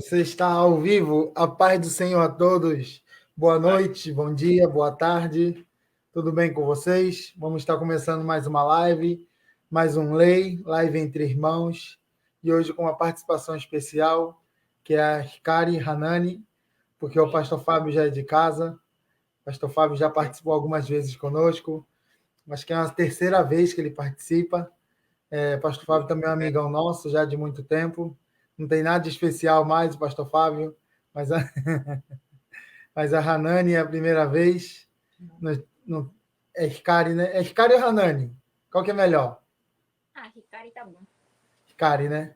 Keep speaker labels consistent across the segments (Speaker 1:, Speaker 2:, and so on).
Speaker 1: Você está ao vivo. A paz do Senhor a todos. Boa noite, bom dia, boa tarde. Tudo bem com vocês? Vamos estar começando mais uma live, mais um live entre irmãos. E hoje com uma participação especial, que é a Hikari Hanani, porque o pastor Fábio já é de casa. O pastor Fábio já participou algumas vezes conosco, mas que é a terceira vez que ele participa. O pastor Fábio também é um amigão nosso, já de muito tempo. Não tem nada de especial mais, o pastor Fábio, mas mas a Hanani é a primeira vez. É Hikari, né? É Hikari ou Hanani? Qual que é melhor?
Speaker 2: Hikari tá bom.
Speaker 1: Hikari, né?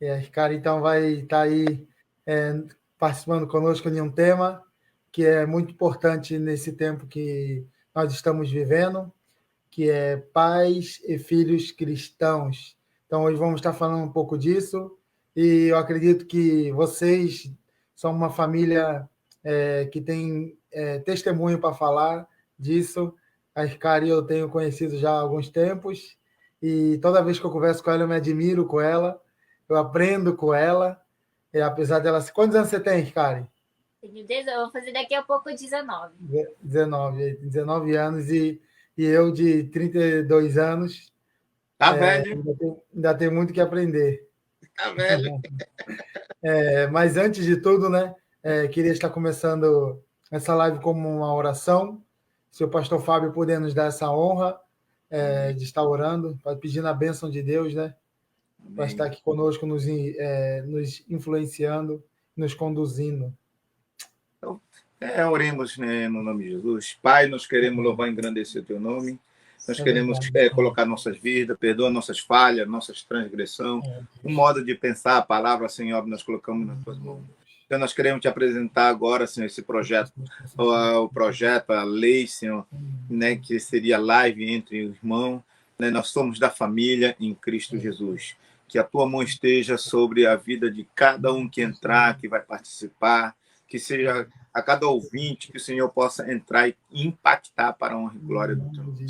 Speaker 1: A Hikari, então, vai estar aí participando conosco de um tema que é muito importante nesse tempo que nós estamos vivendo, que é pais e filhos cristãos. Então, hoje vamos estar falando um pouco disso, e eu acredito que vocês são uma família que tem testemunho para falar disso. A Hikari eu tenho conhecido já há alguns tempos, e toda vez que eu converso com ela, eu me admiro com ela, eu aprendo com ela, e apesar dela... Quantos anos você tem, Hikari?
Speaker 2: Eu vou fazer daqui a pouco 19.
Speaker 1: 19 anos, e eu de 32 anos.
Speaker 3: Tá velho.
Speaker 1: Ainda tem muito que aprender.
Speaker 3: Tá velho.
Speaker 1: Mas antes de tudo, né, queria estar começando essa live como uma oração. Se o pastor Fábio puder nos dar essa honra de estar orando, pedindo a bênção de Deus, né, para estar aqui conosco, nos influenciando, nos conduzindo.
Speaker 3: Então, oremos, né, no nome de Jesus. Pai, nós queremos louvar e engrandecer o teu nome. Nós queremos colocar nossas vidas, perdoa nossas falhas, nossas transgressões, o modo de pensar a palavra, Senhor, nós colocamos nas tuas mãos. Então, nós queremos te apresentar agora, Senhor, esse projeto, o projeto, a lei, Senhor, né, que seria live entre irmãos. Né, nós somos da família em Cristo Jesus. Que a tua mão esteja sobre a vida de cada um que entrar, que vai participar, que seja a cada ouvinte, que o Senhor possa entrar e impactar para a honra e glória do teu nome.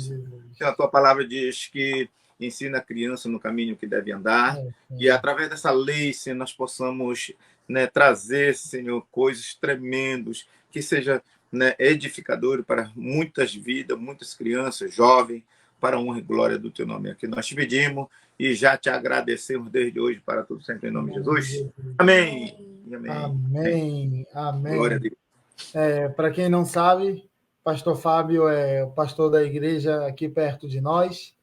Speaker 3: Então, a tua palavra diz que ensina a criança no caminho que deve andar, e através dessa lei, Senhor, nós possamos, né, trazer, Senhor, coisas tremendas, que seja, né, edificador para muitas vidas, muitas crianças, jovens, para a honra e glória do teu nome. Aqui nós te pedimos e já te agradecemos desde hoje para tudo sempre em nome de Jesus. Amém.
Speaker 1: Amém. Amém.
Speaker 3: Glória a Deus.
Speaker 1: Para quem não sabe, pastor Fábio é o pastor da igreja aqui perto de nós,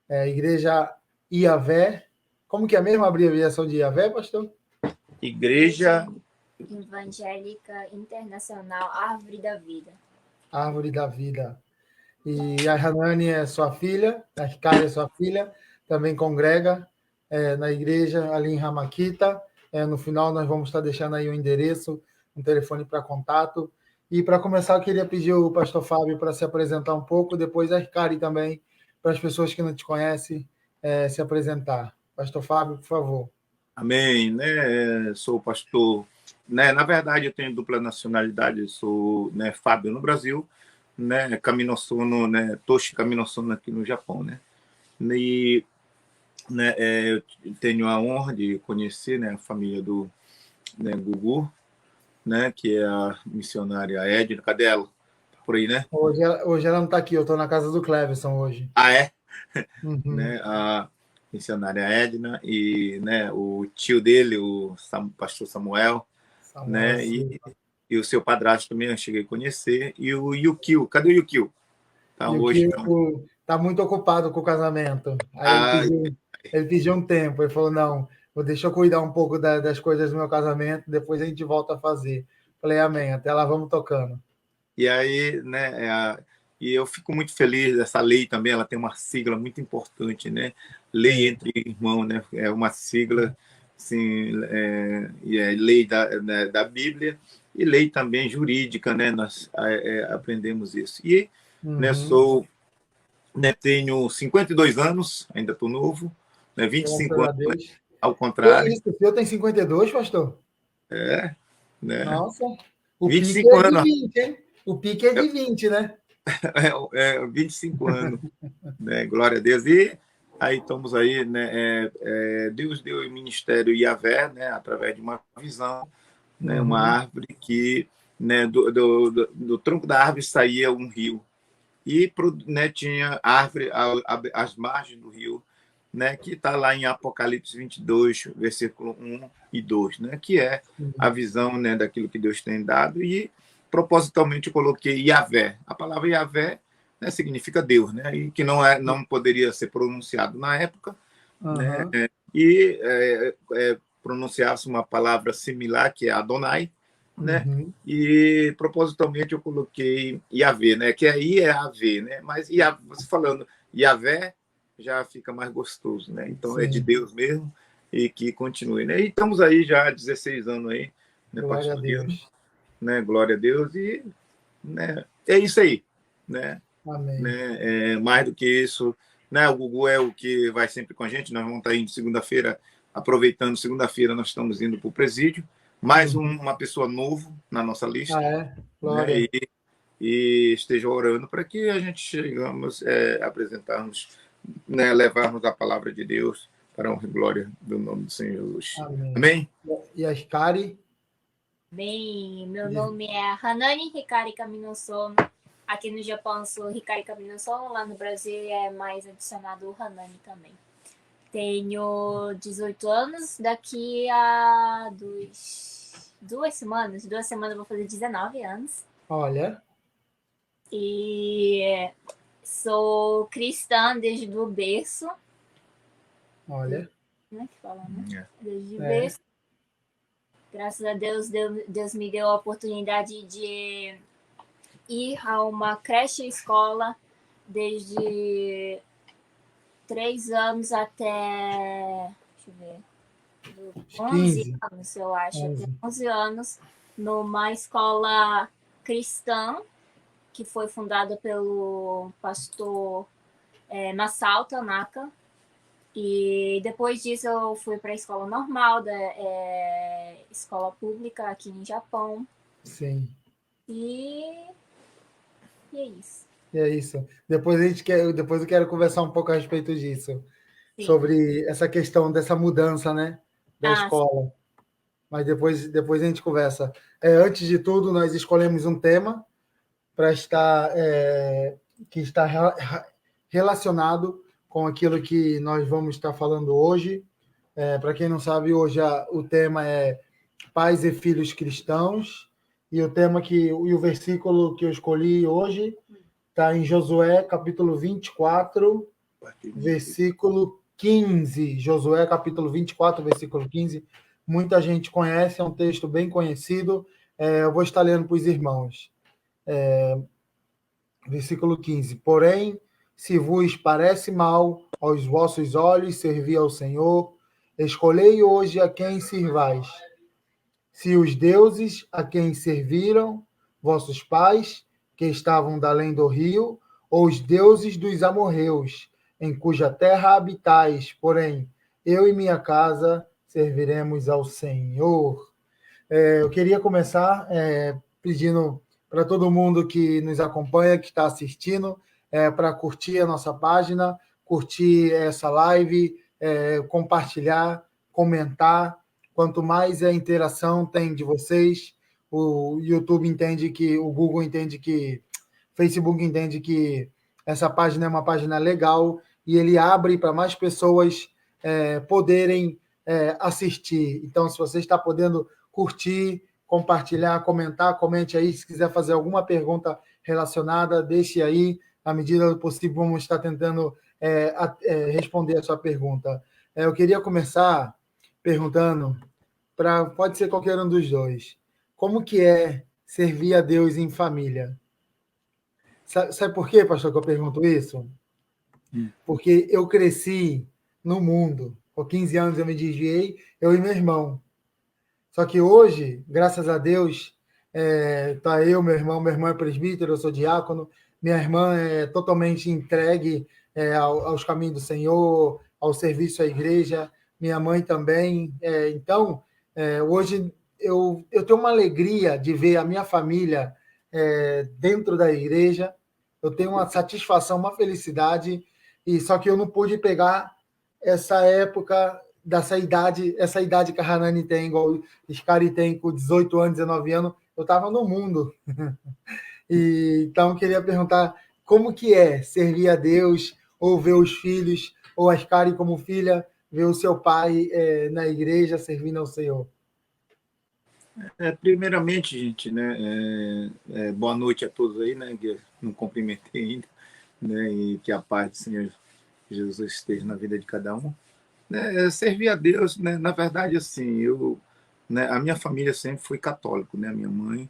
Speaker 1: igreja Iavé. Como que é a mesma abreviação de Iavé, pastor?
Speaker 3: Igreja
Speaker 2: Evangélica Internacional Árvore da Vida.
Speaker 1: Árvore da Vida. E a Hanani é sua filha, a Hikari é sua filha, também congrega na igreja ali em Ramaquita. No final nós vamos estar deixando aí o endereço, um telefone para contato. E para começar, eu queria pedir o pastor Fábio para se apresentar um pouco, depois a Hikari também, para as pessoas que não te conhecem, se apresentar. Pastor Fábio, por favor.
Speaker 3: Amém. Né? Sou pastor, né? Na verdade, eu tenho dupla nacionalidade, sou, né, Fábio no Brasil, né, Kaminosono, né, Toshi Kaminosono aqui no Japão, né? E, né, eu tenho a honra de conhecer, né, a família do, né, Gugu, né, que é a missionária Edna. Cadê ela? Por aí, né?
Speaker 1: Hoje ela não está aqui, eu estou na casa do Cleverson hoje.
Speaker 3: É? Uhum. Né, a missionária Edna e, né, o tio dele, o pastor Samuel, né, e o seu padrasto também eu cheguei a conhecer, e o Yukio. Cadê o Yukio?
Speaker 1: Tá hoje está muito ocupado com o casamento. Aí ele pediu um tempo, ele falou, não, deixa eu cuidar um pouco das coisas do meu casamento, depois a gente volta a fazer. Falei, amém, até lá vamos tocando.
Speaker 3: E aí, né, e eu fico muito feliz dessa lei também, ela tem uma sigla muito importante, né? Lei entre irmãos, né? É uma sigla, assim, e é lei da Bíblia e lei também jurídica, né? Nós aprendemos isso. E né, tenho 52 anos, ainda estou novo, né? 25 anos, ao contrário.
Speaker 1: Que isso, o senhor tem 52, pastor?
Speaker 3: Né?
Speaker 1: Nossa, o
Speaker 3: 25
Speaker 1: pique
Speaker 3: anos.
Speaker 1: É de 20, hein? O pique é de 20, né?
Speaker 3: 25 anos, né? Glória a Deus. E aí estamos aí, né? Deus deu o ministério Iavé, né? Através de uma visão, né? Uma árvore que, né, do tronco da árvore saía um rio. E, né, tinha árvore às margens do rio, né, que está lá em Apocalipse 22, versículo 1 e 2, né, que é a visão, né, daquilo que Deus tem dado. E, propositalmente, eu coloquei Yahvé. A palavra Yahvé, né, significa Deus, né, e que não poderia ser pronunciado na época, né, e pronunciasse uma palavra similar, que é Adonai, né? E propositalmente eu coloquei Yahvé, né? Que aí é AV, né? Mas você falando Yahvé já fica mais gostoso, né? Então é de Deus mesmo e que continue, né? E estamos aí já há 16 anos aí, né?
Speaker 1: Glória a Deus.
Speaker 3: Né? Glória a Deus e, né? É isso aí, né?
Speaker 1: Amém.
Speaker 3: Né? Mais do que isso, né? O Gugu é o que vai sempre com a gente. Nós vamos estar indo segunda-feira, aproveitando segunda-feira nós estamos indo para o presídio. Mais uma pessoa novo na nossa lista.
Speaker 1: Glória.
Speaker 3: Né? E esteja orando para que a gente chegamos apresentarmos, né, levarmos a palavra de Deus para a honra e glória do nome do Senhor Jesus. Amém?
Speaker 1: E a Hikari?
Speaker 2: Bem, meu nome é Hanani Hikari Kaminosono. Aqui no Japão sou Hikari Kaminosono, lá no Brasil é mais adicionado o Hanani também. Tenho 18 anos, daqui a 2 semanas eu vou fazer 19 anos.
Speaker 1: Olha.
Speaker 2: E sou cristã desde o berço.
Speaker 1: Olha.
Speaker 2: Como é que fala, né? Desde o berço. Graças a Deus, Deus me deu a oportunidade de ir a uma creche escola desde 3 anos até, deixa eu ver, 11 anos, eu acho, até 11 anos, numa escola cristã que foi fundada pelo pastor Masao Tanaka. E depois disso eu fui para a escola normal, escola pública aqui no Japão.
Speaker 1: Sim.
Speaker 2: E é isso.
Speaker 1: É isso. Depois eu quero conversar um pouco a respeito disso.
Speaker 2: Sim.
Speaker 1: Sobre essa questão dessa mudança, né, da escola. Sim. Mas depois a gente conversa. Antes de tudo, nós escolhemos um tema para que está relacionado com aquilo que nós vamos estar falando hoje. Para quem não sabe, hoje o tema é pais e filhos cristãos, e o versículo que eu escolhi hoje está em Josué, capítulo 24, versículo 15. Josué, capítulo 24, versículo 15. Muita gente conhece, é um texto bem conhecido. Eu vou estar lendo para os irmãos. Versículo 15. Porém, se vos parece mal aos vossos olhos servir ao Senhor, escolhei hoje a quem sirvais. Se os deuses a quem serviram vossos pais, que estavam da além do rio, ou os deuses dos amorreus, em cuja terra habitais, porém, eu e minha casa serviremos ao Senhor. Eu queria começar pedindo para todo mundo que nos acompanha, que está assistindo, para curtir a nossa página, curtir essa live, compartilhar, comentar. Quanto mais interação tem de vocês, o YouTube entende que, o Google entende que, Facebook entende que essa página é uma página legal e ele abre para mais pessoas poderem assistir. Então, se você está podendo curtir, compartilhar, comentar, comente aí. Se quiser fazer alguma pergunta relacionada, deixe aí. Na medida do possível, vamos estar tentando responder a sua pergunta. Eu queria começar perguntando, pode ser qualquer um dos dois, como que é servir a Deus em família? Sabe por quê, pastor, que eu pergunto isso? Porque eu cresci no mundo. Com 15 anos eu me desviei, eu e meu irmão. Só que hoje, graças a Deus, tá meu irmão é presbítero, eu sou diácono, minha irmã é totalmente entregue aos caminhos do Senhor, ao serviço à igreja, minha mãe também. Então, hoje eu tenho uma alegria de ver a minha família dentro da igreja, eu tenho uma satisfação, uma felicidade, e só que eu não pude pegar essa época dessa idade, essa idade que a Hanani tem, igual o Scary tem com 18 anos, 19 anos, eu estava no mundo. Então, eu queria perguntar como que é servir a Deus, ou ver os filhos, ou a Scary como filha, ver o seu pai na igreja servindo ao Senhor.
Speaker 3: Primeiramente, gente, né, boa noite a todos aí, né, que eu não cumprimentei ainda, né, e que a paz do Senhor Jesus esteja na vida de cada um. Né, servir a Deus, né, na verdade, assim, né, a minha família sempre foi católico, né, a minha mãe,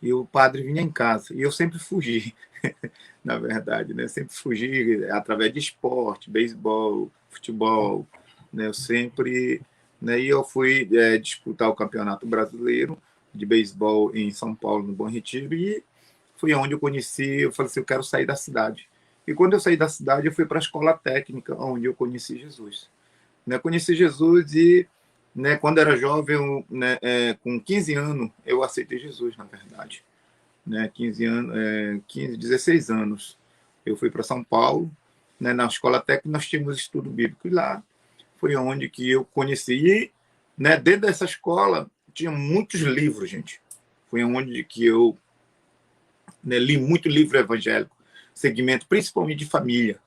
Speaker 3: e o padre vinha em casa, e eu sempre fugi, na verdade, né, sempre fugi através de esporte, beisebol, futebol, né, eu sempre, né, e eu fui disputar o Campeonato Brasileiro de Beisebol em São Paulo, no Bom Retiro, e foi onde eu conheci, eu falei assim, eu quero sair da cidade. E quando eu saí da cidade, eu fui para a escola técnica, onde eu conheci Jesus. Né, conheci Jesus e, né, quando era jovem, né, com 15 anos, eu aceitei Jesus, na verdade. Né, 15 anos, 15, 16 anos. Eu fui para São Paulo, né, na escola técnica nós tínhamos estudo bíblico, e lá foi onde que eu conheci. E, né, dentro dessa escola tinha muitos livros, gente. Foi onde que eu, né, li muito livro evangélico, segmento principalmente de família.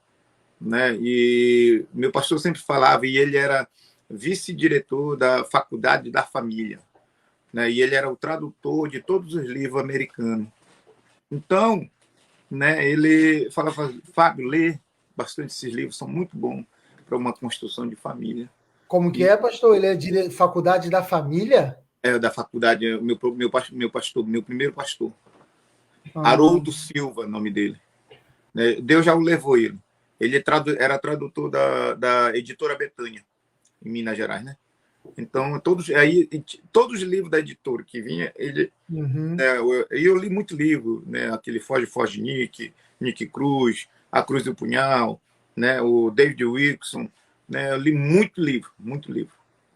Speaker 3: Né? E meu pastor sempre falava, e ele era vice-diretor da Faculdade da Família, né? E ele era o tradutor de todos os livros americanos. Então, né, ele falava, Fábio, lê bastante esses livros, são muito bons para uma construção de família.
Speaker 1: Como que é, pastor? Ele é de Faculdade da Família?
Speaker 3: Da faculdade, meu primeiro pastor,
Speaker 1: Ah,
Speaker 3: Haroldo Silva, nome dele. Né? Deus já o levou ele. Ele era tradutor da editora Betânia, em Minas Gerais, né? Então, todos os livros da editora que vinha, eu li muito livro, né? Aquele Foge, Nick Cruz, A Cruz do Punhal, né? O David Wilson, né? Eu li muito livro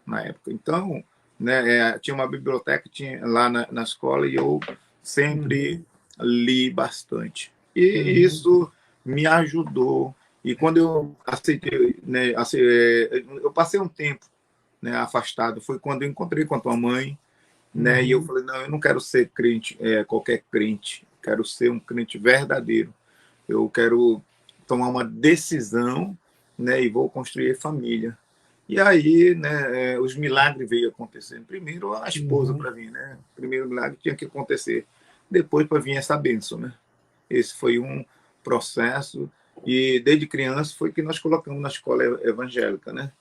Speaker 3: na época. Então, né? Tinha uma biblioteca lá na escola e eu sempre li bastante. E isso me ajudou. E quando eu aceitei, né? Eu passei um tempo, né, afastado, foi quando eu encontrei com a tua mãe, né, e eu falei, não, eu não quero ser crente, qualquer crente, quero ser um crente verdadeiro, eu quero tomar uma decisão, né, e vou construir família. E aí, né, os milagres veio acontecendo. Primeiro a esposa para vir, né? Primeiro milagre tinha que acontecer, depois para vir essa bênção, né? Esse foi um processo, e desde criança foi que nós colocamos na escola evangélica, né?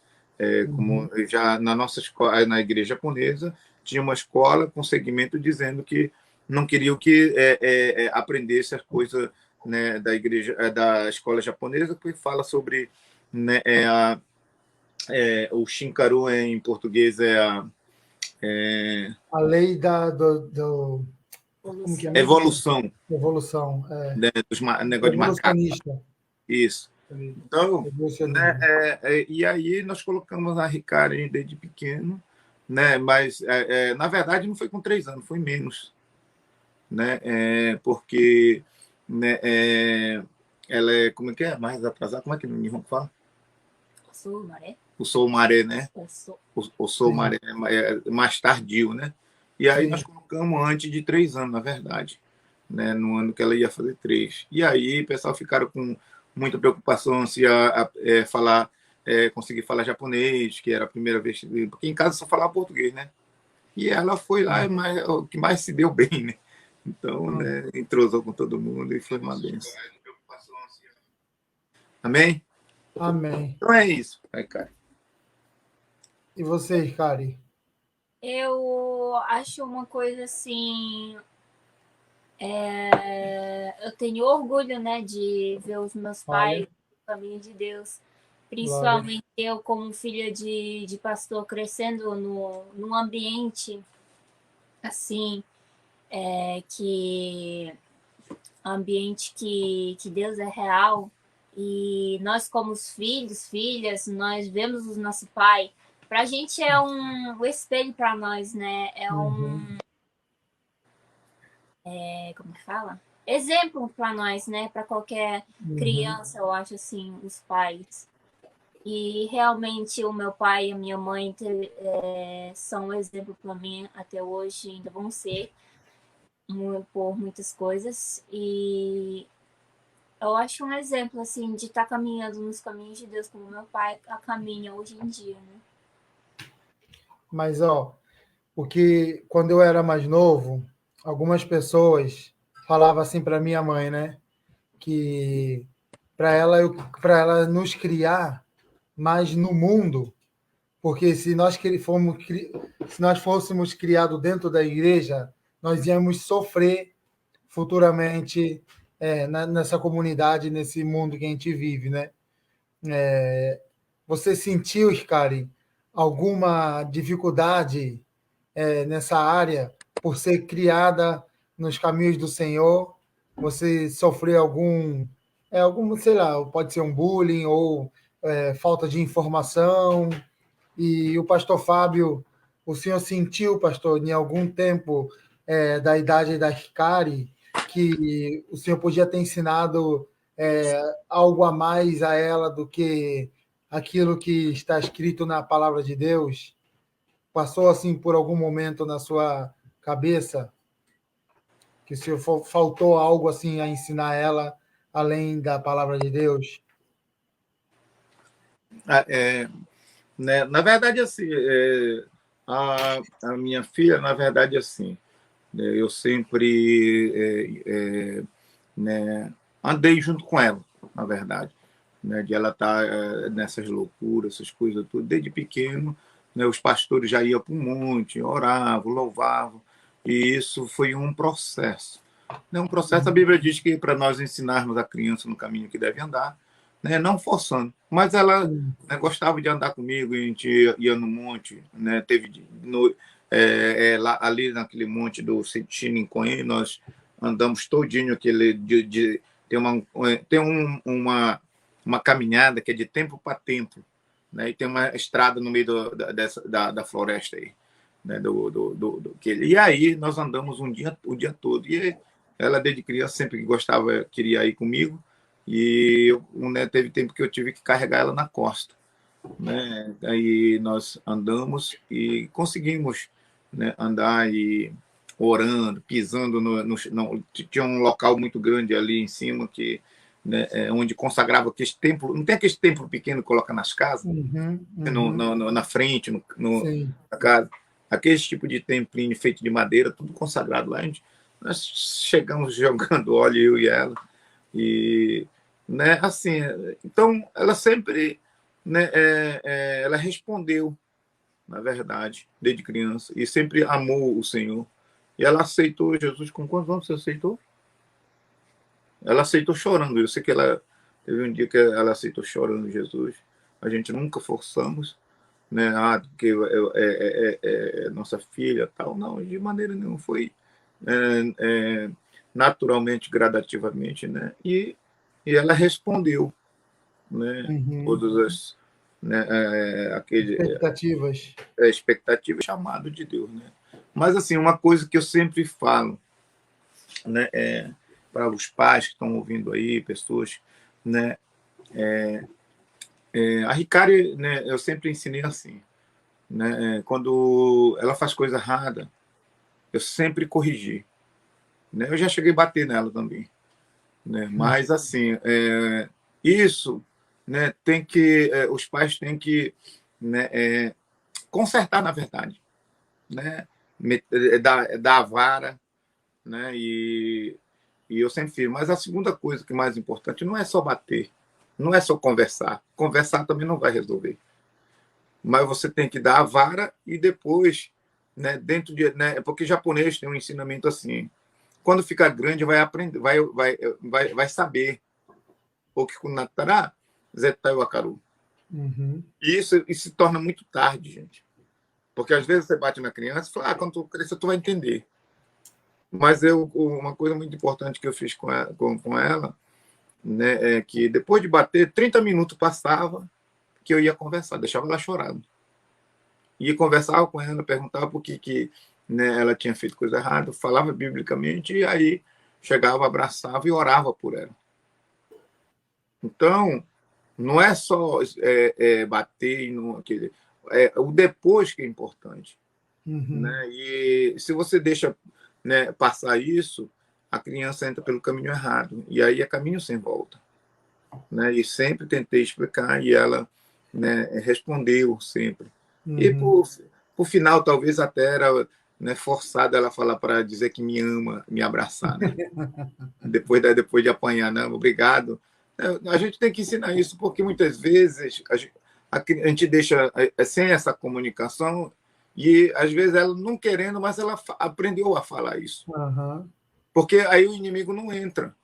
Speaker 3: Como já na nossa escola, na igreja japonesa, tinha uma escola com segmento dizendo que não queriam que aprendesse as coisas, né, da igreja, da escola japonesa, que fala sobre, né, o Shinkaru em português
Speaker 1: a lei como que é mesmo?
Speaker 3: evolução,
Speaker 1: Evolução.
Speaker 3: né, dos negócio de macaco.
Speaker 1: Evolucionista.
Speaker 3: Isso. Então,
Speaker 1: Evolucionismo.
Speaker 3: né, e aí nós colocamos a Ricari desde pequeno, né, mas na verdade não foi com 3 anos, foi menos, né, porque, né, ela é, como é que é? Mais atrasada, como é que no Nihon fala? O Sou Maré, né? O Sou Maré é mais tardio, né? E aí nós colocamos antes de 3 anos, na verdade, né? No ano que ela ia fazer 3. E aí o pessoal ficaram com muita preocupação se ia falar, conseguir falar japonês, que era a primeira vez, porque em casa só falava português, né? E ela foi lá, o que mais se deu bem, né? Então, né, entrosou com todo mundo e foi uma benção. Amém?
Speaker 1: Amém.
Speaker 3: Então é isso, cara.
Speaker 1: E você, Kari?
Speaker 2: Eu acho uma coisa assim. Eu tenho orgulho, né, de ver os meus pais, família de Deus, principalmente eu como filha de pastor crescendo num ambiente assim, que Deus é real, e nós como os filhos, filhas, nós vemos o nosso pai. Para a gente é um espelho para nós, né? Como que fala? Exemplo para nós, né? Para qualquer criança, eu acho assim, os pais. E realmente o meu pai e a minha mãe são um exemplo para mim até hoje, ainda vão ser por muitas coisas. E eu acho um exemplo assim de estar caminhando nos caminhos de Deus como meu pai caminha hoje em dia, né?
Speaker 1: Mas, ó, porque quando eu era mais novo, algumas pessoas falavam assim para minha mãe, né? Que para ela nos criar mais no mundo, porque se nós fôssemos criados dentro da igreja, nós íamos sofrer futuramente nessa comunidade, nesse mundo que a gente vive, né? Você sentiu, Scari, alguma dificuldade nessa área por ser criada nos caminhos do Senhor? Você sofreu algum, sei lá, pode ser um bullying ou falta de informação? E o pastor Fábio, o senhor sentiu, pastor, em algum tempo da idade da Hikari, que o senhor podia ter ensinado algo a mais a ela do que aquilo que está escrito na palavra de Deus? Passou assim por algum momento na sua cabeça que o senhor faltou algo assim a ensinar ela além da palavra de Deus?
Speaker 3: Né? Na verdade, assim, a minha filha, na verdade, assim, né, eu sempre né, andei junto com ela, na verdade, né, de ela estar nessas loucuras, essas coisas tudo, desde pequeno, né, os pastores já iam para o monte, oravam, louvavam, e isso foi um processo. Né, um processo, a Bíblia diz que para nós ensinarmos a criança no caminho que deve andar, né, não forçando, mas ela né, gostava de andar comigo, a gente ia no monte, né, teve lá, ali naquele monte do Chinincoém, nós andamos todinho aquele uma caminhada que é de tempo para tempo, né, e tem uma estrada no meio da floresta aí, né, e aí nós andamos o dia todo, e ela desde criança sempre gostava, queria ir comigo, e né, teve tempo que eu tive que carregar ela na costa, né? Aí nós andamos e conseguimos, né, andar e orando, pisando tinha um local muito grande ali em cima que né, onde consagrava aquele templo, não tem aquele templo pequeno que coloca nas casas, na frente, na casa, aquele tipo de templinho feito de madeira, tudo consagrado lá. Nós chegamos jogando óleo, eu e ela, e né, assim, então ela sempre né, ela respondeu, na verdade, desde criança, e sempre amou o Senhor. E ela aceitou Jesus. Com quantos anos você aceitou? Ela aceitou chorando. Eu sei que ela teve um dia que ela aceitou chorando Jesus. A gente nunca forçamos, né? Porque nossa filha tal. Não, de maneira nenhuma. Foi naturalmente, gradativamente, né? E ela respondeu, né? Todas as né, expectativas, chamado de Deus, né? Mas assim, uma coisa que eu sempre falo, né, para os pais que estão ouvindo aí, pessoas, né, a Ricari, né, eu sempre ensinei assim, né, quando ela faz coisa errada, eu sempre corrigi, né? Eu já cheguei a bater nela também, né? Mas assim, isso, né, tem que os pais têm que né, consertar, na verdade, né? Dar a vara, né? E eu sempre fiz. Mas a segunda coisa que é mais importante não é só bater, não é só conversar. Conversar também não vai resolver. Mas você tem que dar a vara e depois, né, né, porque japonês tem um ensinamento assim. Quando ficar grande, vai aprender, vai saber. O que kunatará, zetai wakaru. E isso se torna muito tarde, gente. Porque às vezes você bate na criança e fala, quando tu crescer, tu vai entender. Mas uma coisa muito importante que eu fiz com ela né, é que depois de bater, 30 minutos passava que eu ia conversar, deixava ela chorando. Ia conversar com ela, perguntava por que né, ela tinha feito coisa errada, falava biblicamente, e aí chegava, abraçava e orava por ela. Então, Não é só bater e não, o depois que é importante. Né? E se você deixa, né, passar isso, a criança entra pelo caminho errado. E aí é caminho sem volta. Né? E sempre tentei explicar e ela, né, respondeu sempre. E por final, talvez até era, né, forçada ela falar para dizer que me ama, me abraçar. Né? depois de apanhar, né? Obrigado. A gente tem que ensinar isso, porque muitas vezes a gente deixa sem essa comunicação e, às vezes, ela não querendo, mas ela aprendeu a falar isso. Porque aí o inimigo não entra.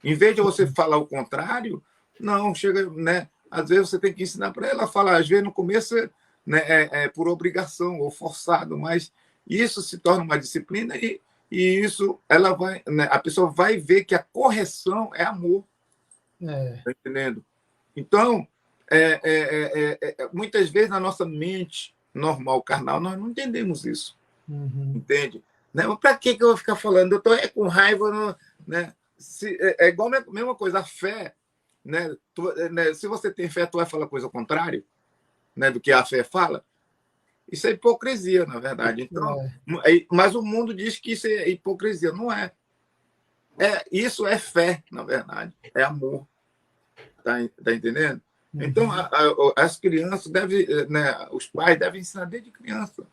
Speaker 3: Em vez de você falar o contrário, não, chega, né? Às vezes você tem que ensinar para ela a falar. Às vezes no começo, né, é por obrigação ou forçado, mas isso se torna uma disciplina e isso ela vai, né, a pessoa vai ver que a correção é amor. Tá entendendo? Então, muitas vezes na nossa mente normal, carnal, nós não entendemos isso. Entende? Né? Para que eu vou ficar falando? Eu estou com raiva, né? É igual a mesma coisa, a fé. Né? Se você tem fé, tu vai falar coisa ao contrário, né, do que a fé fala. Isso é hipocrisia, na verdade. Então, mas o mundo diz que isso é hipocrisia. Não é. Isso é fé, na verdade. É amor. Tá entendendo? Então, as crianças devem, né, os pais devem ensinar desde criança.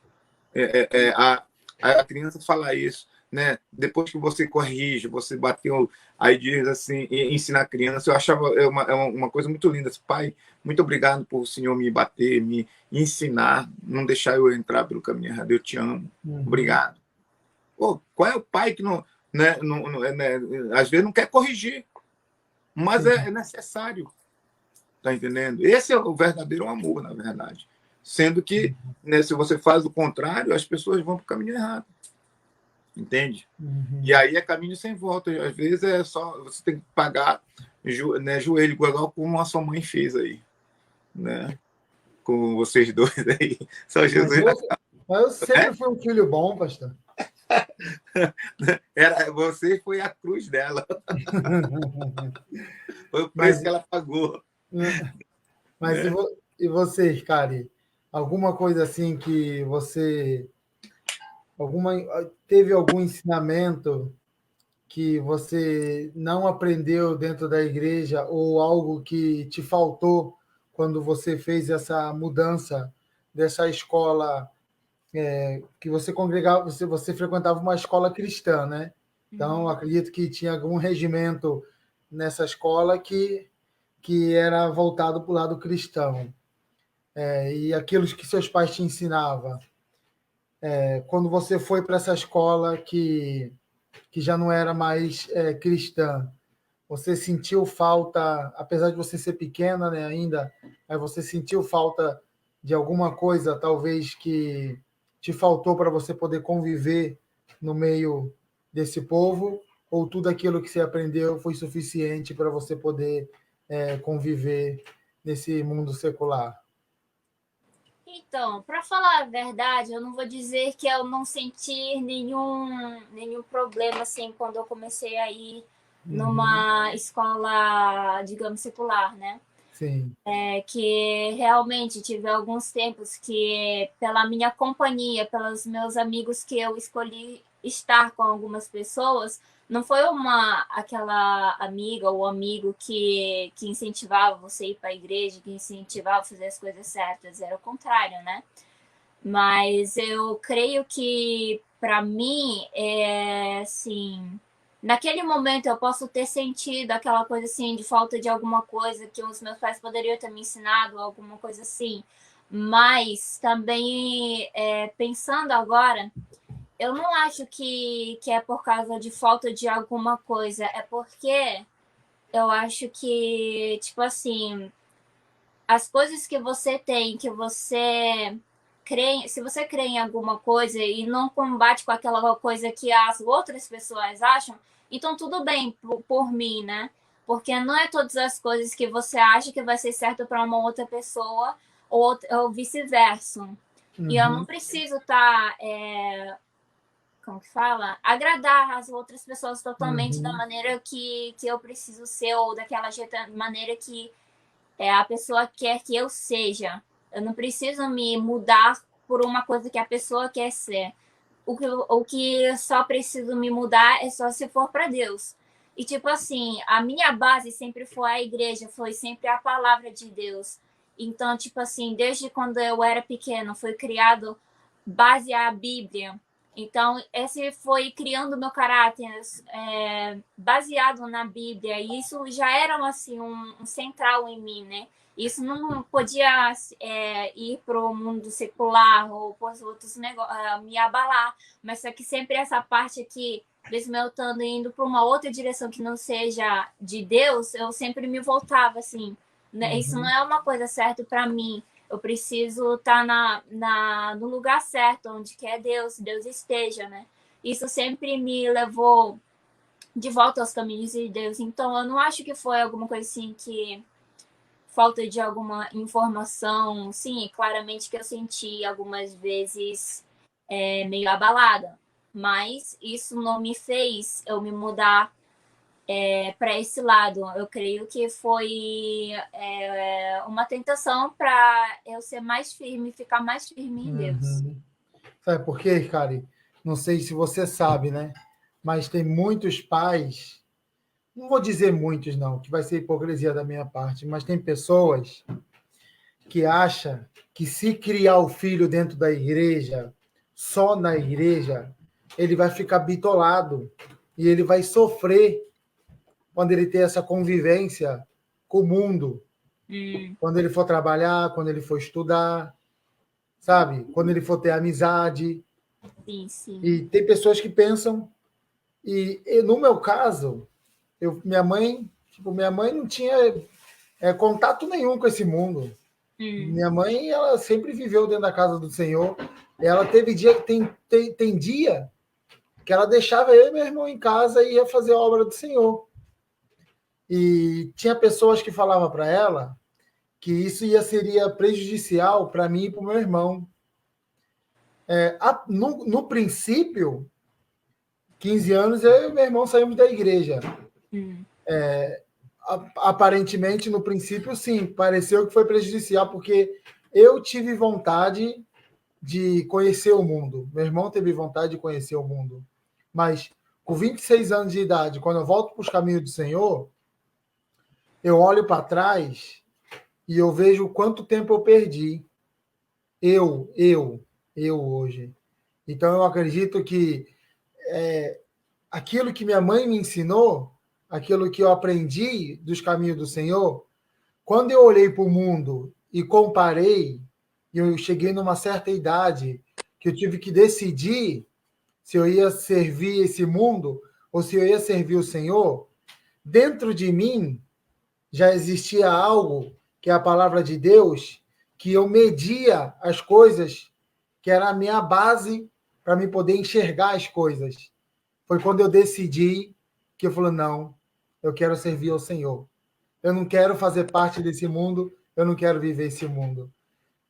Speaker 3: A criança falar isso, né? Depois que você corrige, você bateu, aí diz assim, ensinar a criança. Eu achava uma coisa muito linda. Pai, muito obrigado por o senhor me bater, me ensinar, não deixar eu entrar pelo caminho errado. Eu te amo. Obrigado. Pô, qual é o pai que não, né, às vezes não quer corrigir, mas é necessário. Tá entendendo? Esse é o verdadeiro amor, na verdade. Sendo que, né, se você faz o contrário, as pessoas vão para o caminho errado. Entende? E aí é caminho sem volta. Às vezes é só você tem que pagar, né, joelho, igual como a sua mãe fez aí. Né? Com vocês dois aí. Só Jesus.
Speaker 1: Mas eu sempre fui um filho bom, pastor.
Speaker 3: Você foi a cruz dela. Foi o preço que ela pagou.
Speaker 1: Mas e vocês, Kari? Alguma coisa assim que você... teve algum ensinamento que você não aprendeu dentro da igreja ou algo que te faltou quando você fez essa mudança dessa escola que você congregava, você frequentava uma escola cristã, né? Então, acredito que tinha algum regimento nessa escola que era voltado para o lado cristão. E aquilo que seus pais te ensinavam. Quando você foi para essa escola que já não era mais cristã, você sentiu falta, apesar de você ser pequena, né, ainda, mas você sentiu falta de alguma coisa, talvez, que te faltou para você poder conviver no meio desse povo, ou tudo aquilo que você aprendeu foi suficiente para você poder conviver nesse mundo secular?
Speaker 2: Então, para falar a verdade, eu não vou dizer que eu não senti nenhum problema assim quando eu comecei a ir numa escola, digamos, secular, né?
Speaker 1: Sim.
Speaker 2: Que realmente tive alguns tempos que, pela minha companhia, pelos meus amigos que eu escolhi estar com algumas pessoas, não foi aquela amiga ou amigo que incentivava você a ir para a igreja, que incentivava a fazer as coisas certas, era o contrário, né? Mas eu creio que, para mim, assim, naquele momento eu posso ter sentido aquela coisa assim, de falta de alguma coisa que os meus pais poderiam ter me ensinado, alguma coisa assim. Mas também, pensando agora, eu não acho que é por causa de falta de alguma coisa, é porque eu acho que, tipo assim, as coisas que você tem, que você crê, se você crê em alguma coisa e não combate com aquela coisa que as outras pessoas acham, então tudo bem por mim, né? Porque não é todas as coisas que você acha que vai ser certo para uma outra pessoa ou vice-versa. E eu não preciso estar, como que fala? Agradar as outras pessoas totalmente da maneira que eu preciso ser ou daquela maneira que a pessoa quer que eu seja. Eu não preciso me mudar por uma coisa que a pessoa quer ser. O que só preciso me mudar é só se for para Deus. E, tipo assim, a minha base sempre foi a igreja, foi sempre a palavra de Deus. Então, tipo assim, desde quando eu era pequeno, foi criado base à Bíblia. Então, esse foi criando meu caráter baseado na Bíblia. E isso já era, assim, um central em mim, né? Isso não podia ir para o mundo secular ou para os outros negócios, me abalar. Mas só que sempre essa parte aqui, mesmo eu estando indo para uma outra direção que não seja de Deus, eu sempre me voltava assim. Né? Isso não é uma coisa certa para mim. Eu preciso estar no lugar certo, onde quer Deus esteja, né? Isso sempre me levou de volta aos caminhos de Deus. Então, eu não acho que foi alguma coisa assim que falta de alguma informação. Sim, claramente que eu senti algumas vezes meio abalada, mas isso não me fez eu me mudar para esse lado. Eu creio que foi uma tentação para eu ser mais firme, ficar mais firme em Deus.
Speaker 1: Sabe por quê, Kari? Não sei se você sabe, né? Mas tem muitos pais, não vou dizer muitos, não, que vai ser hipocrisia da minha parte, mas tem pessoas que acham que se criar o filho dentro da igreja, só na igreja, ele vai ficar bitolado e ele vai sofrer quando ele tem essa convivência com o mundo, quando ele for trabalhar, quando ele for estudar, sabe? Quando ele for ter amizade.
Speaker 2: Sim, sim.
Speaker 1: E tem pessoas que pensam, e no meu caso, minha mãe não tinha contato nenhum com esse mundo. Minha mãe, ela sempre viveu dentro da casa do Senhor. Ela teve dia que tem dia que ela deixava eu e meu irmão em casa e ia fazer a obra do Senhor. E tinha pessoas que falavam para ela que isso seria prejudicial para mim e para o meu irmão. No princípio, 15 anos, eu e meu irmão saímos da igreja. Aparentemente, no princípio, sim, pareceu que foi prejudicial, porque eu tive vontade de conhecer o mundo. Meu irmão teve vontade de conhecer o mundo. Mas, com 26 anos de idade, quando eu volto para os caminhos do Senhor, eu olho para trás e eu vejo quanto tempo eu perdi. Eu hoje. Então, eu acredito que aquilo que minha mãe me ensinou, aquilo que eu aprendi dos caminhos do Senhor, quando eu olhei para o mundo e comparei, e eu cheguei numa certa idade que eu tive que decidir se eu ia servir esse mundo ou se eu ia servir o Senhor, dentro de mim já existia algo, que é a palavra de Deus, que eu media as coisas, que era a minha base para me poder enxergar as coisas. Foi quando eu decidi que eu falei, não, eu quero servir ao Senhor. Eu não quero fazer parte desse mundo, eu não quero viver esse mundo.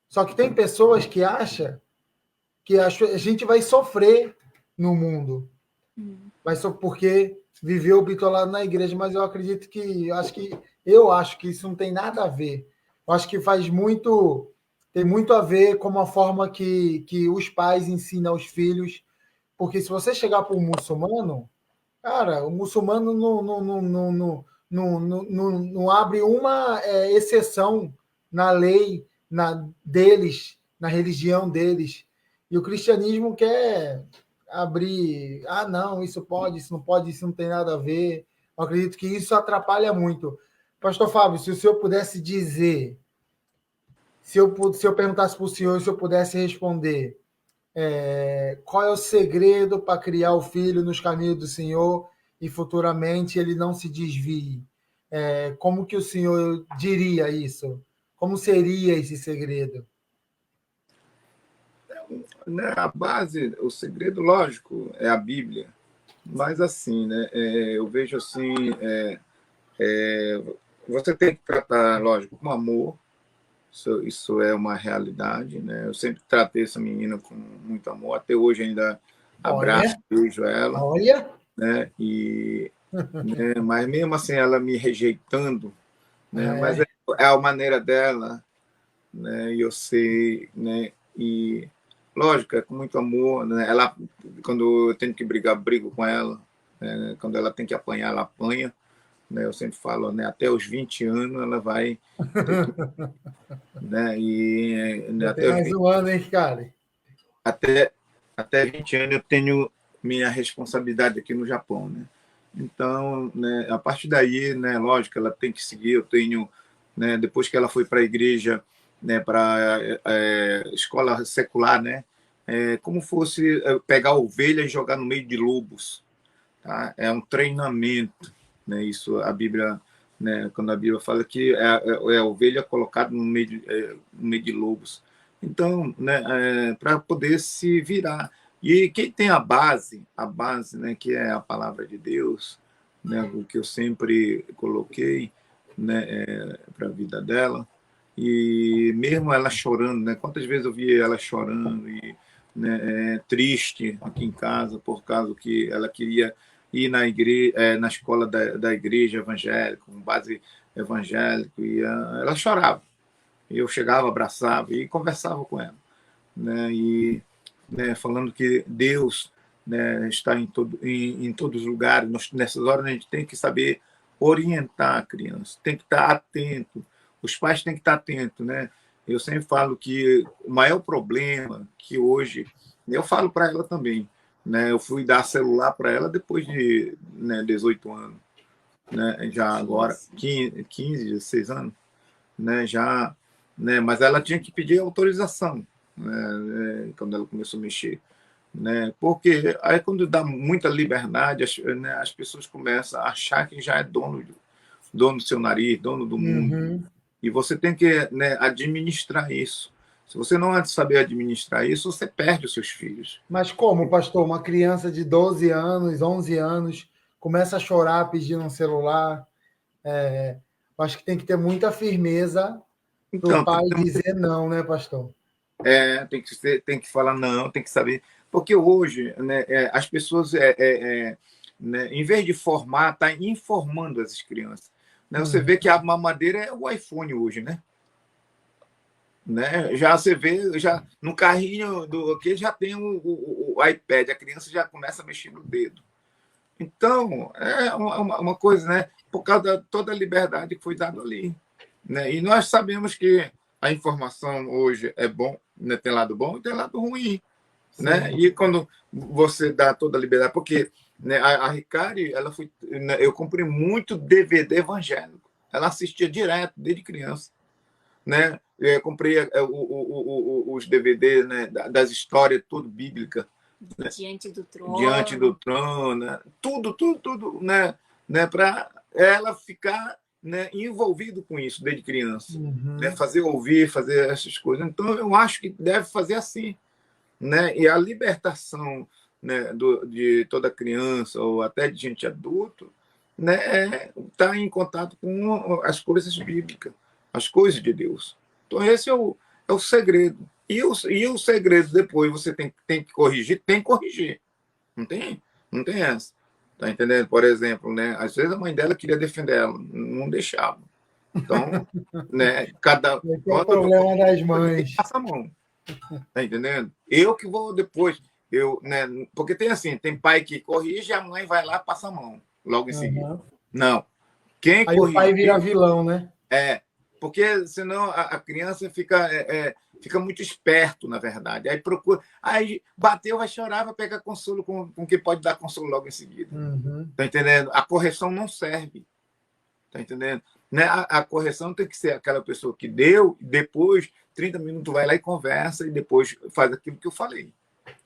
Speaker 1: Só que tem pessoas que acham que a gente vai sofrer no mundo. Mas só porque viveu bitolado na igreja, mas eu acredito que eu acho que isso não tem nada a ver. Eu acho que tem muito a ver com a forma que os pais ensinam aos filhos, porque se você chegar para um muçulmano, cara, o muçulmano não abre uma exceção na lei deles, na religião deles. E o cristianismo quer abrir. Ah, não, isso pode, isso não pode, isso não tem nada a ver. Eu acredito que isso atrapalha muito. Pastor Fábio, se o senhor pudesse dizer, se eu perguntasse para o senhor, se eu pudesse responder, qual é o segredo para criar o filho nos caminhos do Senhor e futuramente ele não se desvie? Como que o senhor diria isso? Como seria esse segredo?
Speaker 3: A base, o segredo, lógico, é a Bíblia. Mas assim, né? Eu vejo assim, você tem que tratar, lógico, com amor. Isso é uma realidade, né? Eu sempre tratei essa menina com muito amor. Até hoje ainda abraço, beijo ela.
Speaker 1: Olha!
Speaker 3: Né? Mas mesmo assim, ela me rejeitando, né? Mas é a maneira dela, né? E eu sei, né? E lógico, é com muito amor, né? Ela, quando eu tenho que brigar, brigo com ela, né? Quando ela tem que apanhar, ela apanha, né? Eu sempre falo, né? Até os 20 anos ela vai ter tudo, né? E né,
Speaker 1: Já tem mais um ano, hein, cara?
Speaker 3: até, até 20 anos eu tenho minha responsabilidade aqui no Japão, né? Então, né, a partir daí, né, lógico, ela tem que seguir. Eu tenho, né, depois que ela foi para a igreja, né, para escola secular, né, como fosse pegar ovelha e jogar no meio de lobos, tá? É um treinamento, né? Isso a Bíblia, né, quando a Bíblia fala que é a ovelha colocada no meio de lobos. Então, né, para poder se virar. E quem tem a base, né, que é a palavra de Deus, né, o que eu sempre coloquei, né, para a vida dela, e mesmo ela chorando, né, quantas vezes eu vi ela chorando e, né, triste aqui em casa por causa que ela queria ir na igreja, na escola da igreja evangélica, com base evangélica, e ela chorava. E eu chegava, abraçava e conversava com ela, né? E, né, falando que Deus, né, está em todos os lugares. Nessas horas a gente tem que saber orientar a criança, tem que estar atento. Os pais têm que estar atentos, né? Eu sempre falo que o maior problema que hoje, eu falo para ela também, né? Eu fui dar celular para ela depois de, né, 18 anos, né? Já agora 15, 16 anos, né? Já, né? Mas ela tinha que pedir autorização, né? Quando ela começou a mexer, né? Porque aí quando dá muita liberdade, né, as pessoas começam a achar que já é dono do seu nariz, dono do mundo.
Speaker 1: Uhum.
Speaker 3: E você tem que, né, administrar isso. Se você não saber administrar isso, você perde os seus filhos.
Speaker 1: Mas como, pastor? Uma criança de 12 anos, 11 anos, começa a chorar pedindo um celular. Acho que tem que ter muita firmeza para o
Speaker 3: Então,
Speaker 1: pai dizer não, né, pastor?
Speaker 3: tem que falar não, tem que saber. Porque hoje, né, as pessoas, né, em vez de formar, está informando as crianças. Né? Você vê que a mamadeira é o iPhone hoje, né? Né? Já você vê, já no carrinho do que já tem o iPad, a criança já começa a mexer no dedo. Então, é uma coisa, né? Por causa de toda a liberdade que foi dada ali. Né? E nós sabemos que a informação hoje é bom, né? Tem lado bom e tem lado ruim. Né? E quando você dá toda a liberdade, porque, né, a Ricari, ela foi, né, eu comprei muito DVD evangélico. Ela assistia direto, desde criança. Né? Eu comprei os DVD, né, das histórias tudo bíblica, né? Diante do trono, né? Tudo, né, para ela ficar, né, envolvido com isso desde criança, né? Fazer ouvir, fazer essas coisas. Então eu acho que deve fazer assim, né? E a libertação, né, de toda criança ou até de gente adulto, né, tá em contato com as coisas bíblicas, as coisas de Deus. Então esse é o segredo. E o segredo depois você tem que corrigir, tem que corrigir. Não tem essa. Tá entendendo? Por exemplo, né? Às vezes a mãe dela queria defender ela, não deixava. Então, né?
Speaker 1: Esse é o problema das mães.
Speaker 3: Passa a mão. Tá entendendo? Eu que vou depois. Né? Porque tem assim, tem pai que corrige e a mãe vai lá e passa a mão logo em seguida. Não. Quem
Speaker 1: Aí
Speaker 3: corrige,
Speaker 1: o pai vira vilão, né?
Speaker 3: porque senão a criança fica muito esperto, na verdade. Aí procura, aí bateu, vai chorar, vai pegar consolo com quem pode dar consolo logo em seguida. Tá entendendo? A correção não serve. Tá entendendo? Né? A correção tem que ser aquela pessoa que deu, depois, 30 minutos, vai lá e conversa, e depois faz aquilo que eu falei.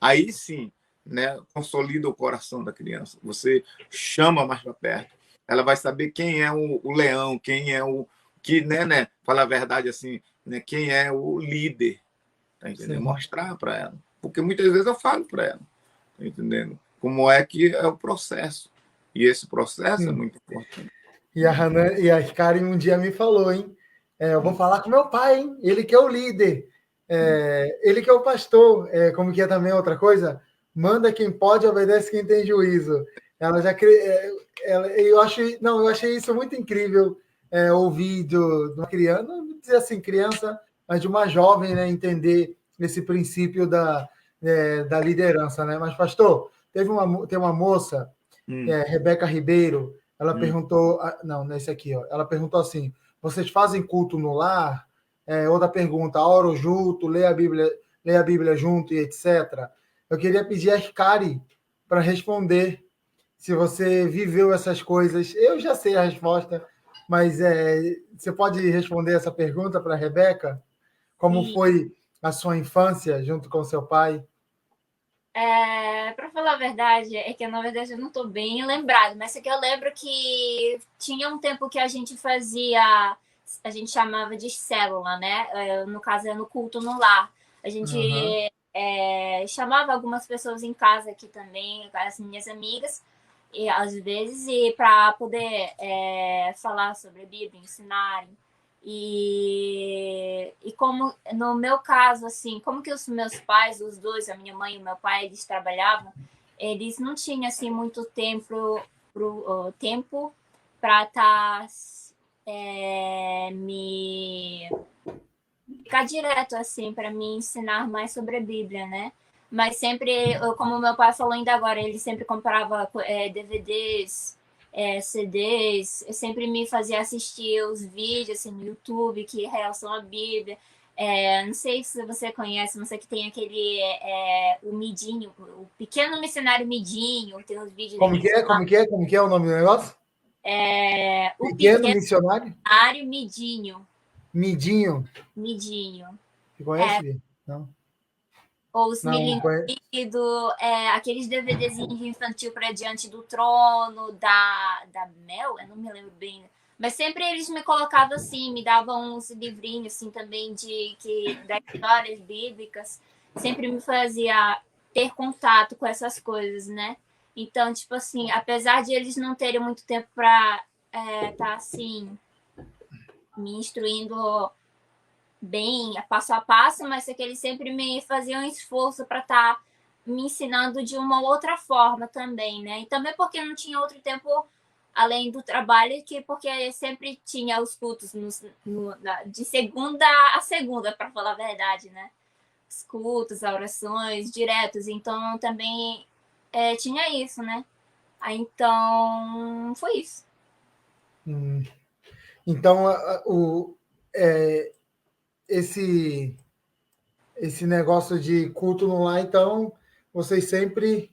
Speaker 3: Aí sim, né, consolida o coração da criança. Você chama mais para perto. Ela vai saber quem é o leão, quem é o que, né, falar a verdade assim, né, quem é o líder, tá entendendo? Sim. Mostrar para ela, porque muitas vezes eu falo para ela, tá entendendo? Como é que é o processo, e esse processo é muito importante.
Speaker 1: E a Karen um dia me falou, hein? Eu vou falar com meu pai, hein? Ele que é o líder, ele que é o pastor, como que é também outra coisa? Manda quem pode, obedece quem tem juízo. Ela já eu achei isso muito incrível ouvir de uma criança, não vou dizer assim criança, mas de uma jovem, né, entender esse princípio da liderança, né? Mas, pastor, tem uma moça, Rebeca Ribeiro, ela perguntou, não, nesse aqui, ó, ela perguntou assim: vocês fazem culto no lar? Outra pergunta, oro junto, lê a Bíblia junto e etc. Eu queria pedir a Kari para responder se você viveu essas coisas. Eu já sei a resposta, mas você pode responder essa pergunta para a Rebeca? Como
Speaker 2: Sim.
Speaker 1: foi a sua infância junto com seu pai?
Speaker 2: Para falar a verdade, é que na verdade eu não estou bem lembrado, mas é que eu lembro que tinha um tempo que a gente fazia, a gente chamava de célula, né? No caso, é no culto no lar. A gente chamava algumas pessoas em casa aqui também, as minhas amigas, e às vezes, e para poder falar sobre a Bíblia, ensinarem. E como no meu caso, assim, como que os meus pais, os dois, a minha mãe e o meu pai, eles trabalhavam, eles não tinham assim muito tempo para estar me ficar direto assim para me ensinar mais sobre a Bíblia, né? Mas sempre, como meu pai falou ainda agora, ele sempre comprava DVDs, CDs, sempre me fazia assistir os vídeos assim, no YouTube que relacionam a Bíblia. Não sei se você conhece, mas é que tem aquele o Midinho, o Pequeno Missionário Midinho, tem uns vídeos
Speaker 1: Como
Speaker 2: deles
Speaker 1: que é?
Speaker 2: lá.
Speaker 1: Como que é o nome do negócio?
Speaker 2: O
Speaker 1: Pequeno
Speaker 2: Pequeno
Speaker 1: Missionário?
Speaker 2: Missionário Midinho.
Speaker 1: Midinho.
Speaker 2: Midinho.
Speaker 1: Você conhece, Bia? Não?
Speaker 2: Ou os
Speaker 1: Não conheço.
Speaker 2: aqueles DVDzinhos de infantil para Diante do Trono, da Mel, eu não me lembro bem. Mas sempre eles me colocavam assim, me davam uns livrinhos assim também das histórias bíblicas. Sempre me fazia ter contato com essas coisas, né? Então, tipo assim, apesar de eles não terem muito tempo para estar assim, me instruindo bem passo a passo, mas é que eles sempre me faziam um esforço para estar me ensinando de uma outra forma também, né? E também porque não tinha outro tempo além do trabalho, porque sempre tinha os cultos de segunda a segunda, para falar a verdade, né? Os cultos, as orações diretos, então também tinha isso, né? Aí, então, foi isso.
Speaker 1: Então, é, esse, esse negócio de culto no lar, então, vocês sempre.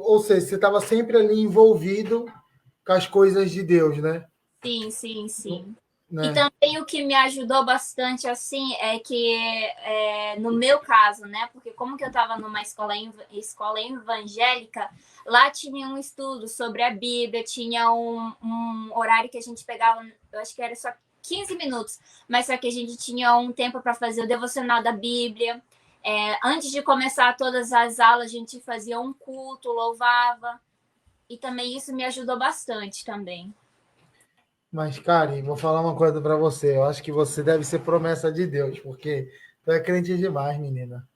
Speaker 1: Ou seja, você estava sempre ali envolvido com as coisas de Deus, né?
Speaker 2: Sim, sim, sim. E
Speaker 1: Né?
Speaker 2: também o que me ajudou bastante, assim, é que, no meu caso, né? Porque como que eu estava numa escola evangélica, lá tinha um estudo sobre a Bíblia, tinha um horário que a gente pegava, eu acho que era só 15 minutos, mas só que a gente tinha um tempo para fazer o devocional da Bíblia. Antes de começar todas as aulas, a gente fazia um culto, louvava, e também isso me ajudou bastante também.
Speaker 1: Mas, Karen, vou falar uma coisa para você. Eu acho que você deve ser promessa de Deus, porque tu é crente demais, menina.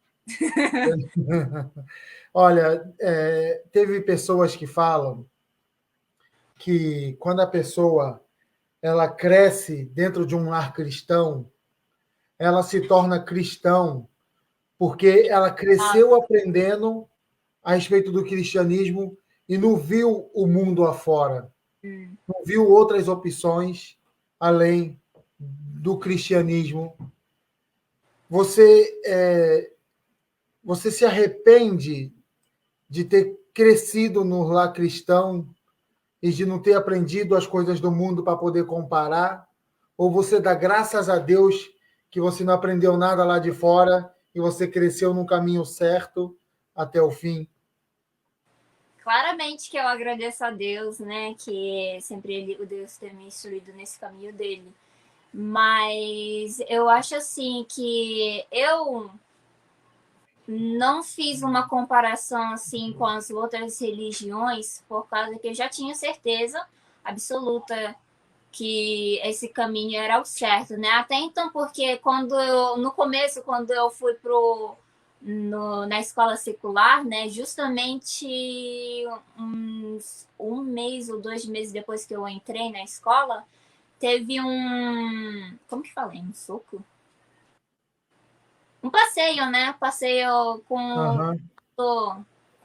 Speaker 1: Olha, teve pessoas que falam que quando a pessoa ela cresce dentro de um lar cristão, ela se torna cristão porque ela cresceu aprendendo a respeito do cristianismo e não viu o mundo afora, não viu outras opções além do cristianismo. Você se arrepende de ter crescido no lar cristão e de não ter aprendido as coisas do mundo para poder comparar? Ou você dá graças a Deus que você não aprendeu nada lá de fora e você cresceu no caminho certo até o fim?
Speaker 2: Claramente que eu agradeço a Deus, né? Que sempre o Deus ter me instruído nesse caminho dele. Mas eu acho assim que eu não fiz uma comparação assim com as outras religiões, por causa que eu já tinha certeza absoluta que esse caminho era o certo, né? Até então, porque no começo, quando eu fui na escola secular, né? Justamente um mês ou 2 meses depois que eu entrei na escola, teve um... Como que falei? Um soco? Um passeio, né? Passeio com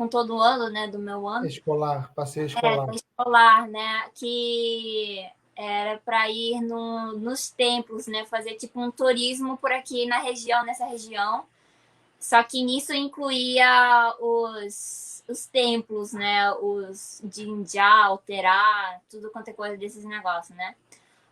Speaker 2: todo ano, né? Do meu ano.
Speaker 1: Escolar, passeio escolar.
Speaker 2: Escolar, né? Que era para ir nos templos, né? Fazer tipo um turismo por aqui na região, nessa região. Só que nisso incluía os templos, né? Os de Indiá, Alterar, tudo quanto é coisa desses negócios, né?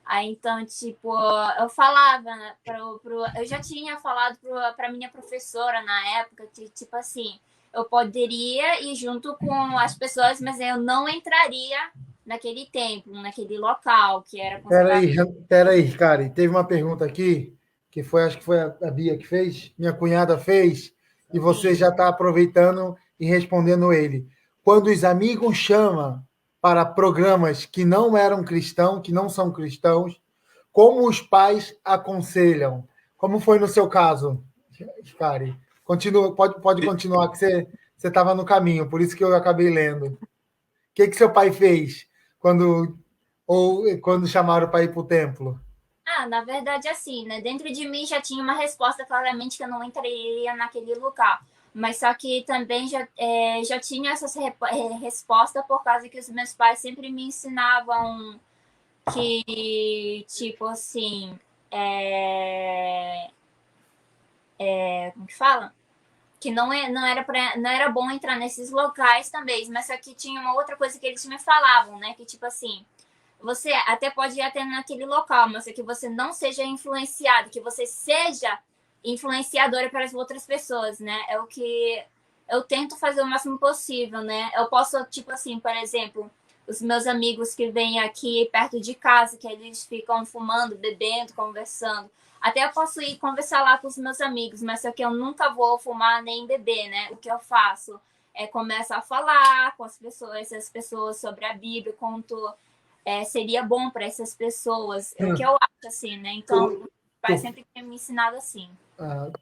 Speaker 2: Aí, então, tipo, eu falava, né, eu já tinha falado para minha professora na época que, tipo assim, eu poderia ir junto com as pessoas, mas eu não entraria naquele templo, naquele local que era considerado...
Speaker 1: Peraí, Kari, teve uma pergunta aqui, que foi, acho que foi a Bia que fez, minha cunhada fez, e você já está aproveitando e respondendo ele. Quando os amigos chamam para programas que não eram cristãos, que não são cristãos, como os pais aconselham? Como foi no seu caso, Kari? Continua, pode continuar, que você estava no caminho, por isso que eu acabei lendo. O que seu pai fez quando chamaram para ir para o templo?
Speaker 2: Na verdade, assim, né? Dentro de mim já tinha uma resposta claramente que eu não entraria naquele lugar. Mas só que também já tinha essa resposta por causa que os meus pais sempre me ensinavam que, tipo assim, como que fala? Que não era bom entrar nesses locais também, mas só que tinha uma outra coisa que eles me falavam, né? Que, tipo assim, você até pode ir até naquele local, mas é que você não seja influenciado, que você seja influenciadora para as outras pessoas, né? É o que eu tento fazer o máximo possível, né? Eu posso, tipo assim, por exemplo, os meus amigos que vêm aqui perto de casa, que eles ficam fumando, bebendo, conversando. Até eu posso ir conversar lá com os meus amigos, mas só que eu nunca vou fumar nem beber, né? O que eu faço é começar a falar com essas pessoas sobre a Bíblia, conto seria bom para essas pessoas. É o que eu acho, assim, né? Então, o pai sempre tem me ensinado assim.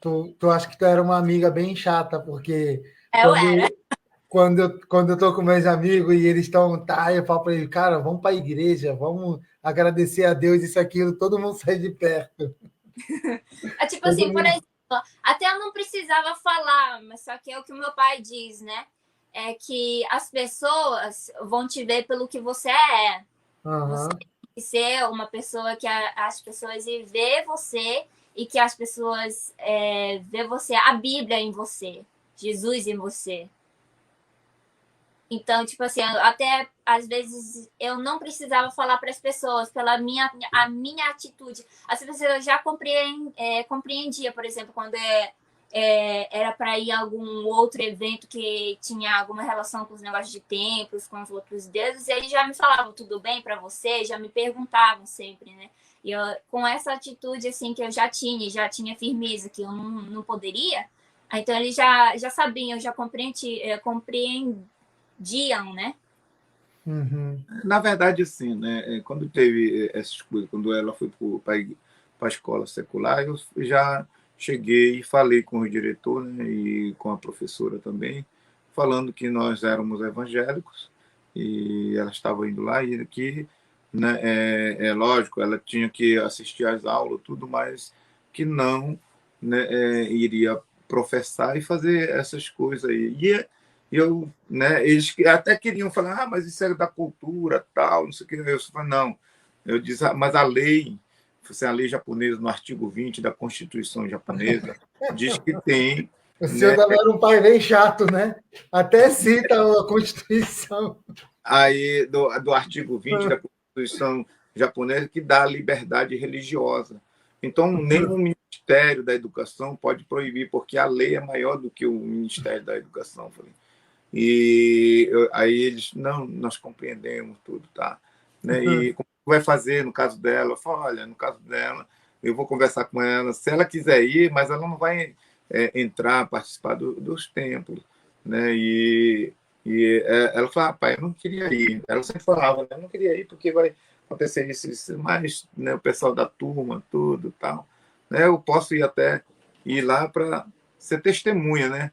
Speaker 1: Tu acha que tu era uma amiga bem chata, porque
Speaker 2: Eu era.
Speaker 1: quando eu tô com meus amigos e eles estão, eu falo para eles, cara, vamos para a igreja, vamos agradecer a Deus, isso, aquilo, todo mundo sai de perto.
Speaker 2: Tipo assim, por exemplo, até eu não precisava falar, mas só que é o que o meu pai diz, né? É que as pessoas vão te ver pelo que você é. Você tem que ser uma pessoa que as pessoas vê você e que as pessoas vê você, a Bíblia em você, Jesus em você. Então, tipo assim, até às vezes eu não precisava falar para as pessoas pela a minha atitude. As pessoas já compreendia, por exemplo, quando era para ir a algum outro evento que tinha alguma relação com os negócios de templos, com os outros deuses, eles já me falavam tudo bem para você, já me perguntavam sempre, né? E eu, com essa atitude assim que eu já tinha firmeza que eu não poderia, então eles já sabiam, já compreendiam, né?
Speaker 3: Na verdade, assim, né? Quando teve essas coisas, quando ela foi para a escola secular, eu já cheguei e falei com o diretor, né, e com a professora também, falando que nós éramos evangélicos e ela estava indo lá e que, né, lógico, ela tinha que assistir às aulas, tudo, mas que não, né, iria professar e fazer essas coisas aí. E eu, né, eles até queriam falar, mas isso é da cultura, tal, não sei o que. Eu falei, não. Eu disse, mas a lei, a lei japonesa, no artigo 20 da Constituição japonesa, diz que tem.
Speaker 1: O senhor também era um pai bem chato, né? Até cita a Constituição.
Speaker 3: Aí, do artigo 20 da Constituição japonesa, que dá a liberdade religiosa. Então, nem o Ministério da Educação pode proibir, porque a lei é maior do que o Ministério da Educação. Falei. E aí eles, não, nós compreendemos tudo, tá? Né? E como vai fazer no caso dela? Eu falo, olha, no caso dela, eu vou conversar com ela, se ela quiser ir, mas ela não vai entrar, participar dos templos, né? Ela falou, pai, eu não queria ir. Ela sempre falava, né? Eu não queria ir porque vai acontecer isso, mas né, o pessoal da turma, tudo tal. Né? Eu posso ir lá para ser testemunha, né?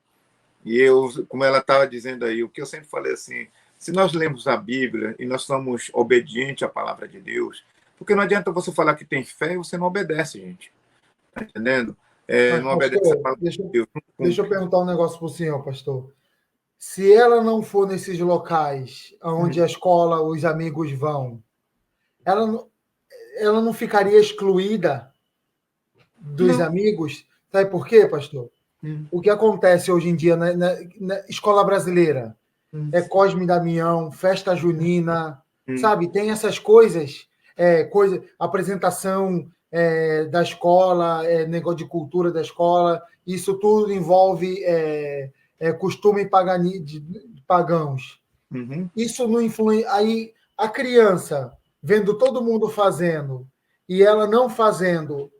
Speaker 3: E eu, como ela estava dizendo aí, o que eu sempre falei assim, se nós lemos a Bíblia e nós somos obedientes à palavra de Deus, Porque não adianta você falar que tem fé e você não obedece, gente. Está entendendo?
Speaker 1: Mas,
Speaker 3: Não obedece a
Speaker 1: pastor,
Speaker 3: palavra de Deus.
Speaker 1: deixa eu perguntar um negócio para o senhor, pastor. Se ela não for nesses locais onde a escola, os amigos vão, ela não ficaria excluída dos amigos? Sabe por quê, pastor? O que acontece hoje em dia na escola brasileira é Cosme e Damião, festa junina, sabe? Tem essas coisas, apresentação da escola, negócio de cultura da escola, isso tudo envolve costume de pagãos. Isso não influi. Aí a criança, vendo todo mundo fazendo e ela não fazendo,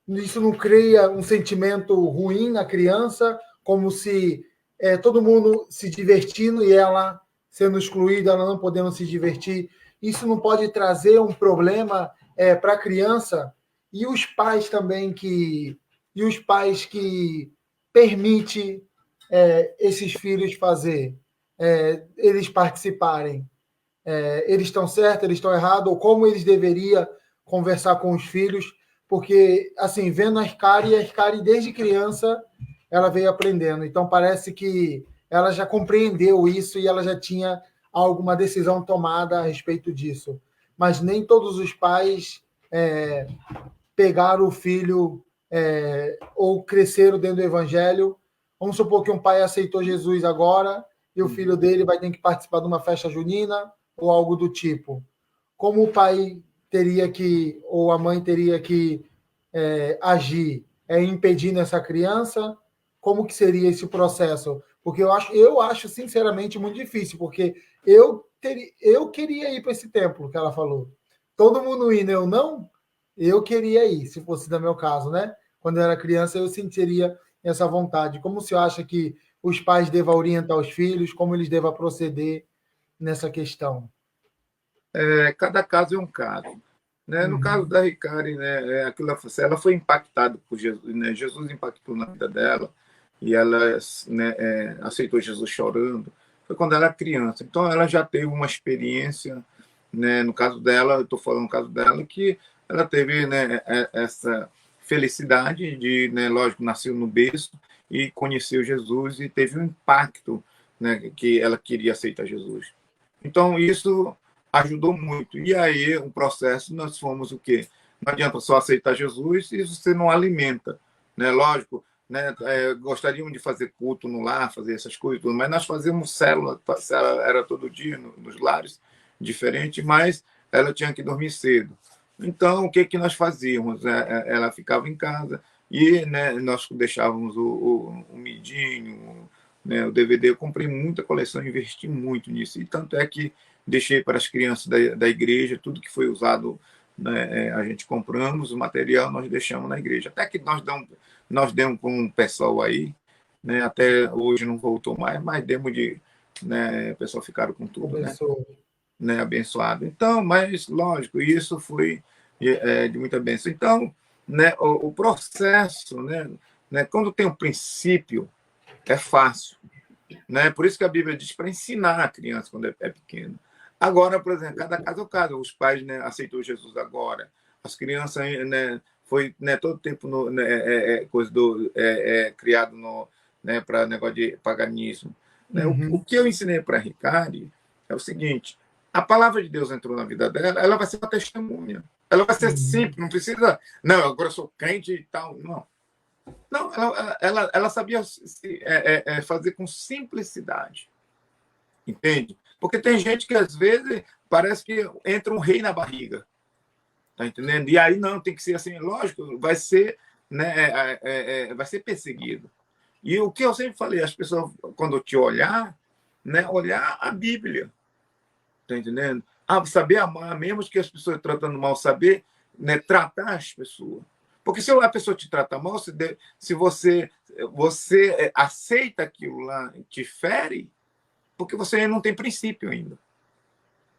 Speaker 1: isso não cria um sentimento ruim na criança, como se todo mundo se divertindo e ela sendo excluída, ela não podendo se divertir. Isso não pode trazer um problema para a criança e os pais também que permitem esses filhos fazer, eles participarem. Eles estão certos, eles estão errados, ou como eles deveriam conversar com os filhos, porque, assim, vendo a Ascari desde criança, ela veio aprendendo. Então, parece que ela já compreendeu isso e ela já tinha alguma decisão tomada a respeito disso. Mas nem todos os pais pegaram o filho ou cresceram dentro do evangelho. Vamos supor que um pai aceitou Jesus agora e o filho dele vai ter que participar de uma festa junina ou algo do tipo. Como o pai teria que, ou a mãe teria que agir impedindo essa criança? Como que seria esse processo? Porque eu acho sinceramente muito difícil, porque eu queria ir para esse templo que ela falou. Todo mundo indo, eu não, eu queria ir, se fosse no meu caso, né? Quando eu era criança, eu sentiria essa vontade. Como você acha que os pais devam orientar os filhos, como eles devem proceder nessa questão?
Speaker 3: Cada caso é um caso. Né? No caso da Ricari, né, ela foi impactada por Jesus, né? Jesus impactou na vida dela e ela, né, aceitou Jesus chorando. Foi quando ela era criança. Então, ela já teve uma experiência, né? No caso dela, eu estou falando no caso dela, que ela teve, né, essa felicidade de, né, lógico, nasceu no berço e conheceu Jesus e teve um impacto, né, que ela queria aceitar Jesus. Então, isso ajudou muito. E aí, o processo, nós fomos o quê? Não adianta só aceitar Jesus se você não alimenta. Né? Lógico, né? Gostaríamos de fazer culto no lar, fazer essas coisas, mas nós fazíamos célula era todo dia nos lares, diferente, mas ela tinha que dormir cedo. Então, o que nós fazíamos? Ela ficava em casa e, né, nós deixávamos o midinho, né, o DVD. Eu comprei muita coleção, investi muito nisso. E tanto é que deixei para as crianças da igreja, tudo que foi usado, né, a gente compramos, o material nós deixamos na igreja. Até que nós demos com um pessoal aí, né, até hoje não voltou mais, mas demos né, o pessoal ficaram com tudo, né, abençoado. Então, mas, lógico, isso foi de muita bênção. Então, né, o processo, né, quando tem um princípio, é fácil. Né? Por isso que a Bíblia diz para ensinar a criança quando é pequeno. Agora, por exemplo, cada caso é o caso. Os pais, né, aceitou Jesus agora. As crianças, né, foi, né, todo tempo coisa criado né, para negócio de paganismo. Né? O que eu ensinei para a Ricari é o seguinte: a palavra de Deus entrou na vida dela, ela vai ser uma testemunha. Ela vai ser simples, não precisa. Não, agora eu sou crente e tal. Não. Não, ela sabia fazer com simplicidade. Entende? Porque tem gente que, às vezes, parece que entra um rei na barriga. Tá entendendo? E aí, não, tem que ser assim, lógico, vai ser, né, vai ser perseguido. E o que eu sempre falei, as pessoas, quando te olhar, né, olhar a Bíblia. Tá entendendo? Saber amar, mesmo que as pessoas tratando mal, saber, né, tratar as pessoas. Porque se a pessoa te trata mal, se você aceita aquilo lá, te fere, porque você não tem princípio ainda.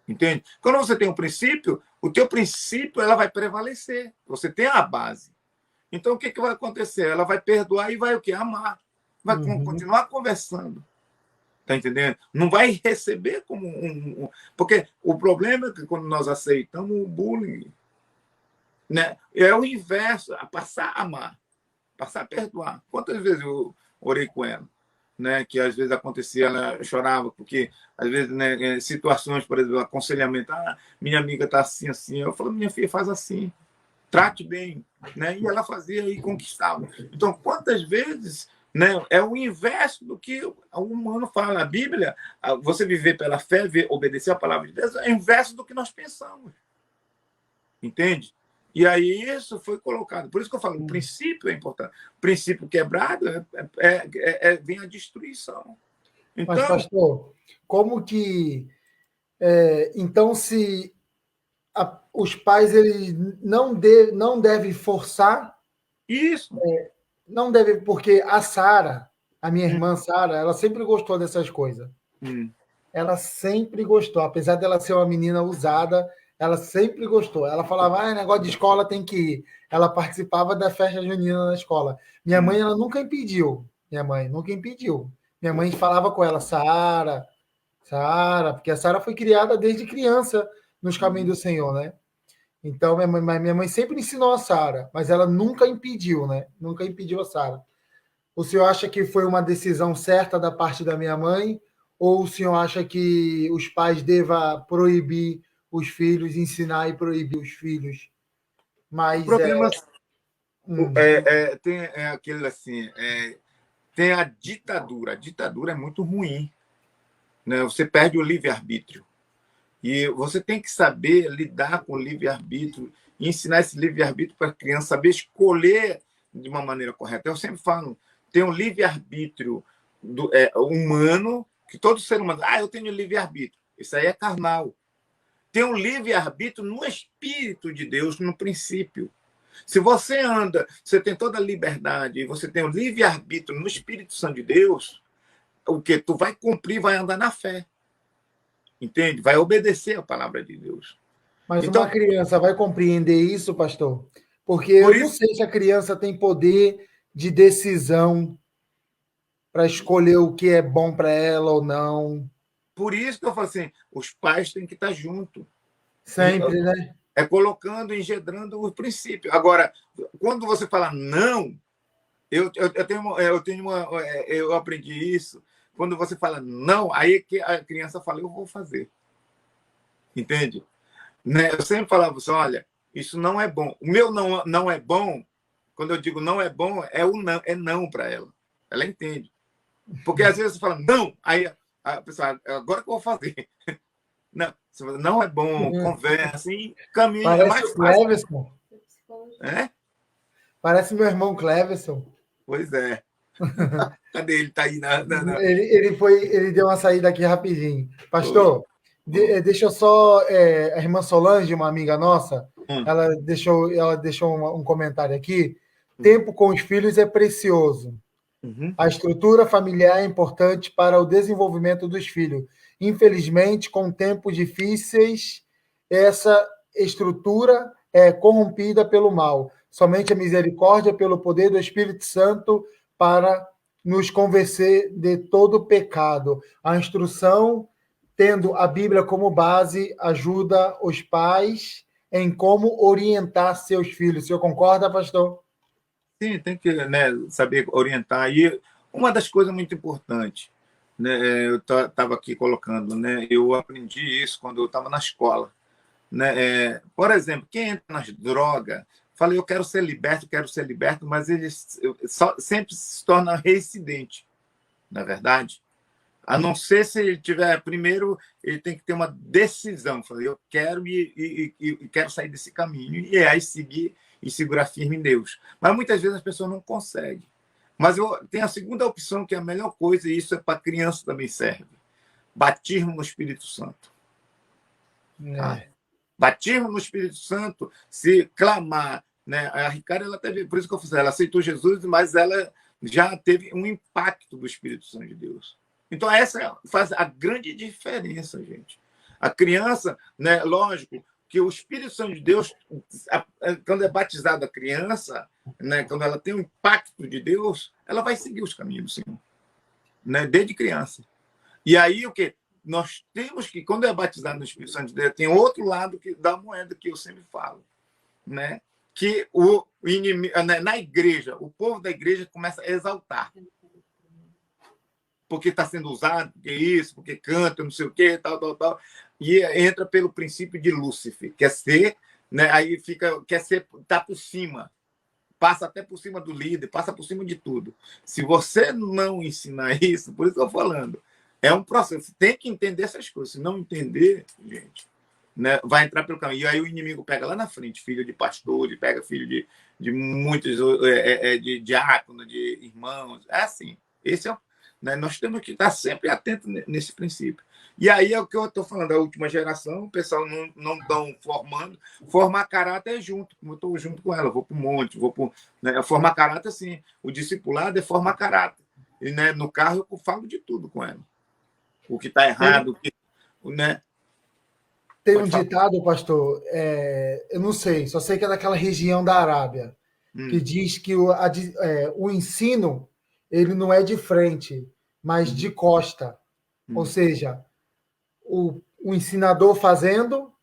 Speaker 3: Entende? Quando você tem um princípio, o teu princípio ela vai prevalecer. Você tem a base. Então, o que vai acontecer? Ela vai perdoar e vai o quê? Amar. Vai continuar conversando. Está entendendo? Não vai receber como Porque o problema é que quando nós aceitamos o bullying, né? É o inverso, a passar a amar, passar a perdoar. Quantas vezes eu orei com ela, né? Que às vezes acontecia, ela chorava, porque às vezes, né, situações, por exemplo, aconselhamento, minha amiga está assim, assim. Eu falo, minha filha, faz assim, trate bem, né? E ela fazia e conquistava. Então, quantas vezes, né, é o inverso do que o humano fala. A Bíblia, você viver pela fé, obedecer a palavra de Deus, é o inverso do que nós pensamos. Entende? E aí isso foi colocado. Por isso que eu falo, o princípio é importante. O princípio quebrado vem a destruição. Então,
Speaker 1: Mas, pastor, como que... então, se os pais eles não devem forçar,
Speaker 3: isso.
Speaker 1: não devem, porque a Sara, a minha irmã Sara, ela sempre gostou dessas coisas. Ela sempre gostou, apesar dela ser uma menina usada, ela sempre gostou. Ela falava, negócio de escola tem que ir. Ela participava da festa junina na escola. Minha mãe, ela nunca impediu. Minha mãe nunca impediu. Minha mãe falava com ela, Sara, porque a Sara foi criada desde criança nos caminhos do Senhor, né? Então, minha mãe sempre ensinou a Sara, mas ela nunca impediu, né? Nunca impediu a Sara. O senhor acha que foi uma decisão certa da parte da minha mãe? Ou o senhor acha que os pais devam proibir os filhos, ensinar e proibir os filhos?
Speaker 3: O
Speaker 1: Mas
Speaker 3: problema tem aquele assim, tem a ditadura. A ditadura é muito ruim, né? Você perde o livre-arbítrio. E você tem que saber lidar com o livre-arbítrio e ensinar esse livre-arbítrio para a criança saber escolher de uma maneira correta. Eu sempre falo, tem um livre-arbítrio humano, que todo ser humano, eu tenho livre-arbítrio. Isso aí é carnal. Tem um livre-arbítrio no Espírito de Deus, no princípio. Se você anda, você tem toda a liberdade, e você tem o livre-arbítrio no Espírito Santo de Deus, o que? Tu vai cumprir, vai andar na fé. Entende? Vai obedecer a palavra de Deus.
Speaker 1: Mas
Speaker 3: Então,
Speaker 1: uma criança vai compreender isso, pastor? Porque eu não sei se a criança tem poder de decisão para escolher o que é bom para ela ou não.
Speaker 3: Por isso que eu falo assim, os pais têm que estar juntos.
Speaker 1: Sempre, né?
Speaker 3: Colocando, engendrando o princípio. Agora, quando você fala não, eu aprendi isso. Quando você fala não, aí que a criança fala, eu vou fazer. Entende? Né? Eu sempre falava assim, olha, isso não é bom. O meu não é bom, quando eu digo não é bom, é não para ela. Ela entende. Porque às vezes você fala não, aí a pessoa, agora que eu vou fazer. Não, não é bom, conversa, e caminho.
Speaker 1: Parece
Speaker 3: é mais fácil.
Speaker 1: Cleverson. Parece meu irmão Cleverson.
Speaker 3: Pois é. Cadê ele? Tá aí
Speaker 1: Ele deu uma saída aqui rapidinho. Pastor, deixa eu só. A irmã Solange, uma amiga nossa, ela deixou um comentário aqui. Tempo com os filhos é precioso. A estrutura familiar é importante para o desenvolvimento dos filhos. Infelizmente, com tempos difíceis, essa estrutura é corrompida pelo mal. Somente a misericórdia, pelo poder do Espírito Santo, para nos convencer de todo pecado. A instrução, tendo a Bíblia como base, ajuda os pais em como orientar seus filhos. O senhor concorda, pastor?
Speaker 3: Sim, tem que, né, saber orientar. E uma das coisas muito importantes, né, eu estava aqui colocando, né, eu aprendi isso quando eu estava na escola. Né? Por exemplo, quem entra nas drogas, fala, eu quero ser liberto, mas ele sempre se torna reincidente, na verdade. A não ser se ele tiver, primeiro, ele tem que ter uma decisão. Falei, eu quero e quero sair desse caminho. E aí seguir e segurar firme em Deus. Mas muitas vezes as pessoas não conseguem. Mas tem a segunda opção, que é a melhor coisa, e isso é para criança também serve. Batismo no Espírito Santo. Tá? Batismo no Espírito Santo, se clamar. Né? A Ricardo, ela teve, por isso que eu falei, ela aceitou Jesus, mas ela já teve um impacto do Espírito Santo de Deus. Então, essa faz a grande diferença, gente. A criança, né, lógico, que o Espírito Santo de Deus, quando é batizada a criança, né, quando ela tem o impacto de Deus, ela vai seguir os caminhos do Senhor, né, desde criança. E aí, o quê? Nós temos que, quando é batizado no Espírito Santo de Deus, tem outro lado da moeda que eu sempre falo, né? que o inimigo, na igreja, o povo da igreja começa a exaltar. Porque está sendo usado, porque isso, porque canta, não sei o quê, tal. E entra pelo princípio de Lúcifer. Quer ser, né? Aí quer ser, tá por cima. Passa até por cima do líder, passa por cima de tudo. Se você não ensinar isso, por isso que eu estou falando, é um processo. Você tem que entender essas coisas. Se não entender, gente, né, vai entrar pelo caminho. E aí o inimigo pega lá na frente, filho de pastor, pega filho de muitos, de diácono, de irmãos. É assim. Esse é, né, nós temos que estar sempre atentos nesse princípio. E aí é o que eu estou falando, a última geração, o pessoal não estão formando. Formar caráter é junto, como eu estou junto com ela, vou para o monte, né, formar caráter, sim. O discipulado é formar caráter. E, né, no carro eu falo de tudo com ela. O que está errado, né?
Speaker 1: Tem um ditado, pastor, eu não sei, só sei que é daquela região da Arábia, que diz que o ensino ele não é de frente, mas de costa. Ou seja, o ensinador fazendo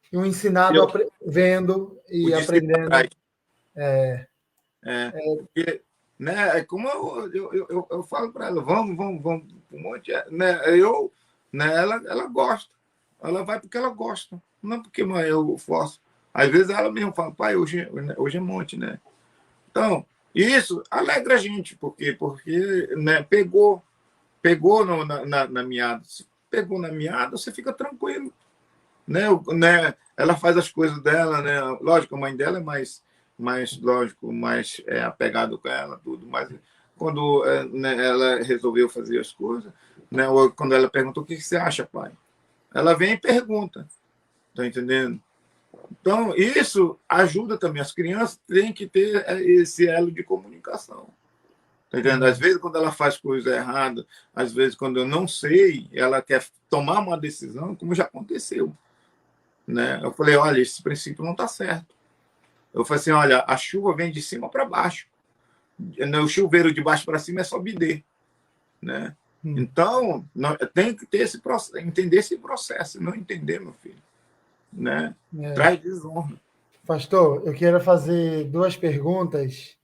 Speaker 1: e o ensinado vendo e aprendendo.
Speaker 3: Porque, né, como eu falo para ela, vamos para um monte, né, né, ela gosta. Ela vai porque ela gosta, não porque mãe, eu forço. Às vezes ela mesmo fala, pai, hoje é monte, né? Então, isso alegra a gente, porque né, pegou na meada. Se pegou na meada, você fica tranquilo. Né? Ela faz as coisas dela, né? Lógico, a mãe dela é mais lógico, mais apegado com ela, tudo, mas quando né, ela resolveu fazer as coisas, né, ou quando ela perguntou o que você acha, pai? Ela vem e pergunta, tá entendendo? Então, isso ajuda também. As crianças têm que ter esse elo de comunicação. Tá entendendo? Às vezes, quando ela faz coisa errada, às vezes, quando eu não sei, ela quer tomar uma decisão, como já aconteceu. Né? Eu falei, olha, esse princípio não está certo. Eu falei assim, olha, a chuva vem de cima para baixo. O chuveiro de baixo para cima é só bidê. Né? Então, tem que ter esse processo, entender esse processo. Não entender, meu filho, né? Traz desonra.
Speaker 1: Pastor, eu quero fazer 2 perguntas.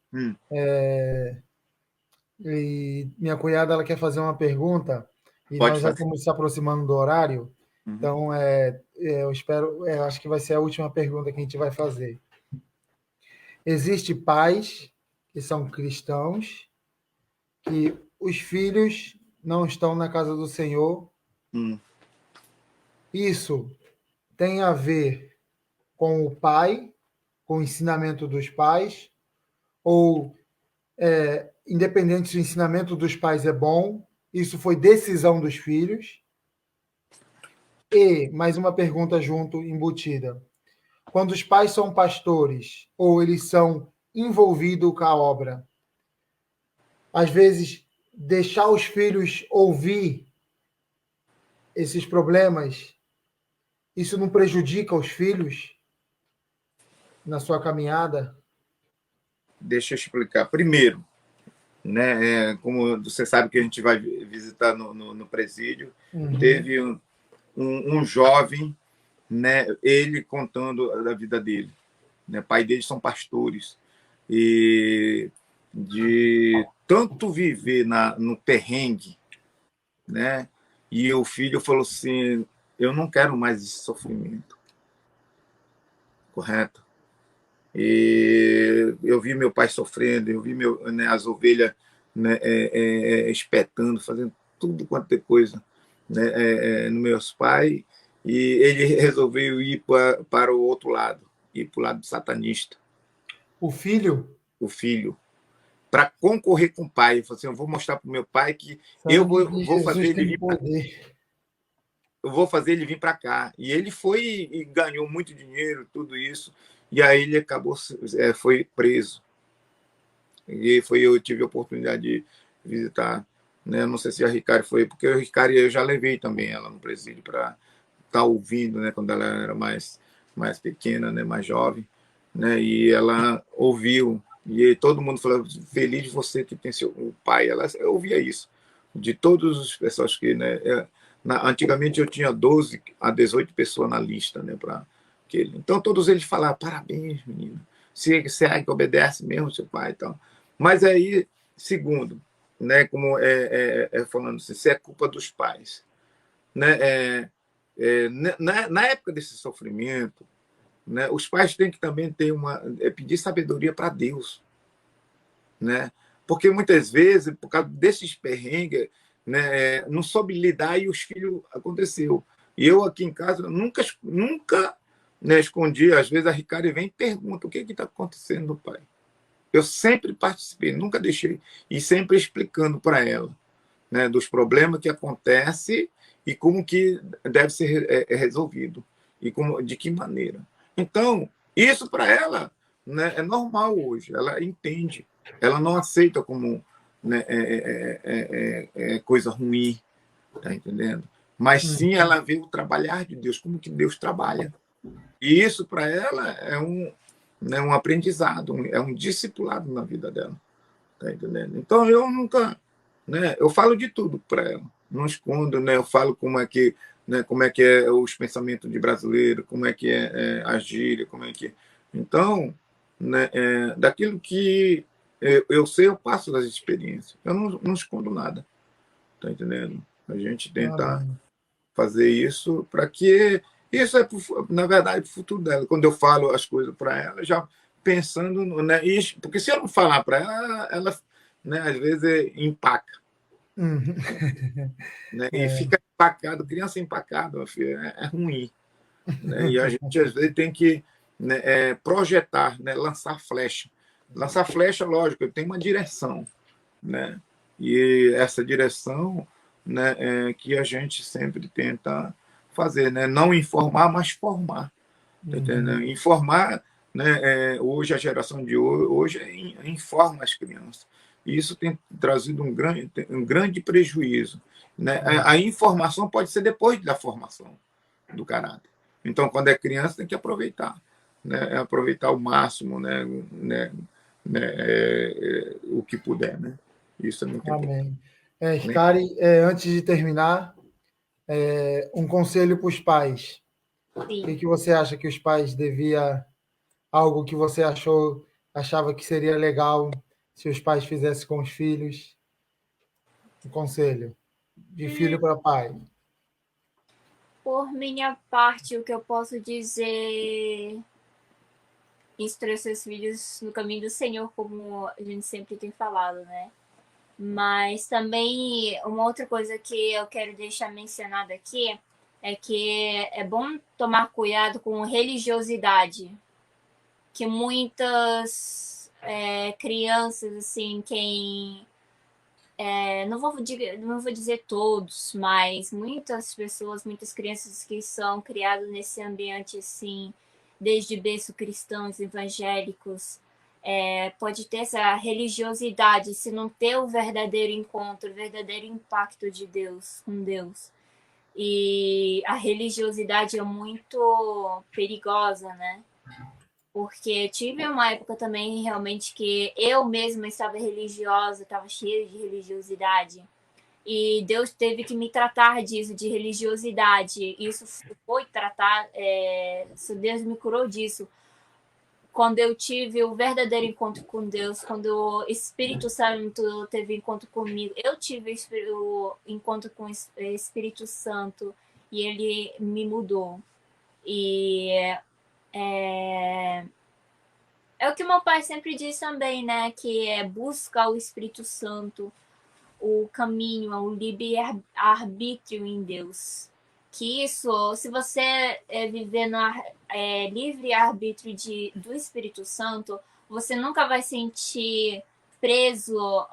Speaker 1: E minha cunhada ela quer fazer uma pergunta e nós já estamos se aproximando do horário. Então, eu acho que vai ser a última pergunta que a gente vai fazer. Existem pais que são cristãos que os filhos não estão na casa do Senhor. Isso tem a ver com o pai, com o ensinamento dos pais, ou independente se o ensinamento dos pais é bom, isso foi decisão dos filhos. E mais uma pergunta junto, embutida. Quando os pais são pastores ou eles são envolvidos com a obra, às vezes deixar os filhos ouvir esses problemas, isso não prejudica os filhos na sua caminhada?
Speaker 3: Deixa eu explicar. Primeiro, né, como você sabe que a gente vai visitar no presídio, teve um jovem, né, ele contando da vida dele. Né, pai deles são pastores. E de tanto viver no perrengue, né, e o filho falou assim, eu não quero mais esse sofrimento. Correto? E eu vi meu pai sofrendo, eu vi as ovelhas, né, espetando, fazendo tudo quanto é coisa, né, nos meus pais, e ele resolveu ir para o outro lado, ir para o lado satanista.
Speaker 1: O filho?
Speaker 3: O filho. Para concorrer com o pai. Eu falei assim, eu vou mostrar para o meu pai que eu vou fazer ele vir para cá. Eu vou fazer ele vir para cá. E ele foi e ganhou muito dinheiro, tudo isso. E aí ele acabou, foi preso. E eu tive a oportunidade de visitar. Né? Não sei se a Ricari foi, porque a Ricari eu já levei também ela no presídio para estar ouvindo, né? Quando ela era mais pequena, né? Mais jovem. Né? E ela ouviu. E todo mundo falou, feliz de você que tem seu pai. Eu ouvia isso. De todas as pessoas que... Né? Antigamente eu tinha 12 a 18 pessoas na lista, né? Para aquele. Então todos eles falavam, parabéns, menino. se segue, obedece mesmo seu pai. Então. Mas aí, segundo, né, como falando assim, se é culpa dos pais. Né, na época desse sofrimento, né, os pais têm que também ter pedir sabedoria para Deus. Né? Porque muitas vezes, por causa desses perrengues, né, não soube lidar e os filhos aconteceu. E eu aqui em casa nunca né, escondi. Às vezes a Ricardo vem e pergunta o que está acontecendo, pai. Eu sempre participei, nunca deixei, e sempre explicando para ela, né, dos problemas que acontecem e como que deve ser resolvido, e de que maneira. Então, isso para ela, né, é normal hoje, ela entende, ela não aceita como, né, coisa ruim, tá entendendo? Mas sim ela vê o trabalhar de Deus, como que Deus trabalha. E isso para ela né, um aprendizado, é um discipulado na vida dela, tá entendendo? Então eu nunca, né, eu falo de tudo para ela, não escondo, né, eu falo como é que é os pensamentos de brasileiro, como é que a gíria, como é que. Então, né, daquilo que eu sei, eu passo das experiências, eu não escondo nada, tá entendendo? A gente tenta fazer isso para que isso na verdade, o futuro dela. Quando eu falo as coisas para ela, já pensando, né, porque se eu não falar para ela, né, às vezes empaca. Né, e fica empacado, criança empacada, é ruim. Né, e a gente, às vezes, tem que, né, projetar, né, lançar flecha. Lançar flecha, lógico, tem uma direção. Né, e essa direção, né, que a gente sempre tenta fazer, né? Não informar, mas formar. Tá entendendo? Informar, né, hoje, a geração de hoje informa as crianças. E isso tem trazido um grande prejuízo. Né? A informação pode ser depois da formação do caráter. Então, quando é criança, tem que aproveitar. Né? Aproveitar ao máximo, né, o que puder. Né? Isso é muito importante.
Speaker 1: Amém. Ricari, antes de terminar, um conselho para os pais.
Speaker 2: Sim.
Speaker 1: O que você acha que os pais devia, algo que você achava que seria legal se os pais fizessem com os filhos? Um conselho de filho para pai.
Speaker 2: Por minha parte, o que eu posso dizer, instruir seus filhos no caminho do Senhor, como a gente sempre tem falado, né? Mas também uma outra coisa que eu quero deixar mencionada aqui é que é bom tomar cuidado com religiosidade, que muitas crianças, assim, não vou dizer todos, mas muitas pessoas, muitas crianças que são criadas nesse ambiente, assim, desde berço cristãos, evangélicos, pode ter essa religiosidade, se não ter o verdadeiro encontro, o verdadeiro impacto de Deus, com Deus. E a religiosidade é muito perigosa, né? Porque tive uma época também realmente que eu mesma estava religiosa, estava cheia de religiosidade. E Deus teve que me tratar disso, de religiosidade. Isso foi tratar, Deus me curou disso. Quando eu tive o verdadeiro encontro com Deus, quando o Espírito Santo teve encontro comigo, eu tive o encontro com o Espírito Santo e ele me mudou. E é o que meu pai sempre diz também, né? Que é buscar o Espírito Santo, o caminho, o livre-arbítrio em Deus. Que isso, se você viver no livre-arbítrio do Espírito Santo, você nunca vai sentir preso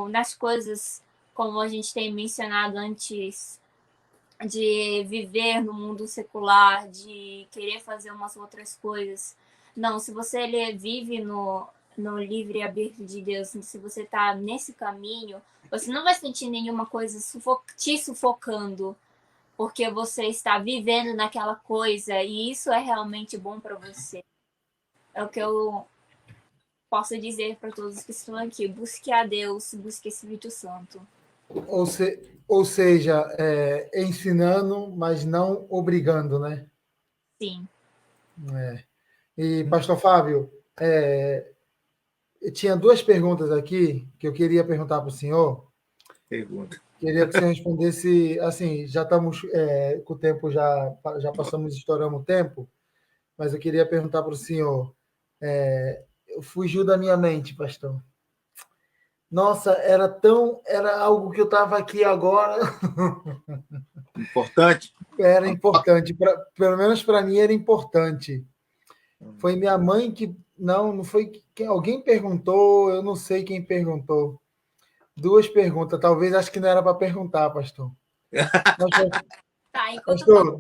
Speaker 2: nas coisas, como a gente tem mencionado antes, de viver no mundo secular, de querer fazer umas outras coisas. Não, se você vive no livre-arbítrio de Deus, se você está nesse caminho, você não vai sentir nenhuma coisa te sufocando, porque você está vivendo naquela coisa e isso é realmente bom para você. É o que eu posso dizer para todos que estão aqui. Busque a Deus, busque o Espírito Santo.
Speaker 1: Ou seja, ensinando, mas não obrigando, né?
Speaker 2: Sim.
Speaker 1: E, Pastor Fábio, Eu tinha duas perguntas aqui que eu queria perguntar para o senhor.
Speaker 3: Pergunta.
Speaker 1: Queria que você respondesse, assim, já estamos com o tempo, já passamos, estouramos o tempo, mas eu queria perguntar para o senhor, fugiu da minha mente, pastor. Nossa, era algo que eu estava aqui agora.
Speaker 3: Importante?
Speaker 1: Era importante, pelo menos para mim era importante. Foi minha mãe que, não foi, alguém perguntou, eu não sei quem perguntou. Duas perguntas, talvez acho que não era para perguntar, pastor. Mas,
Speaker 2: Tá,
Speaker 1: pastor,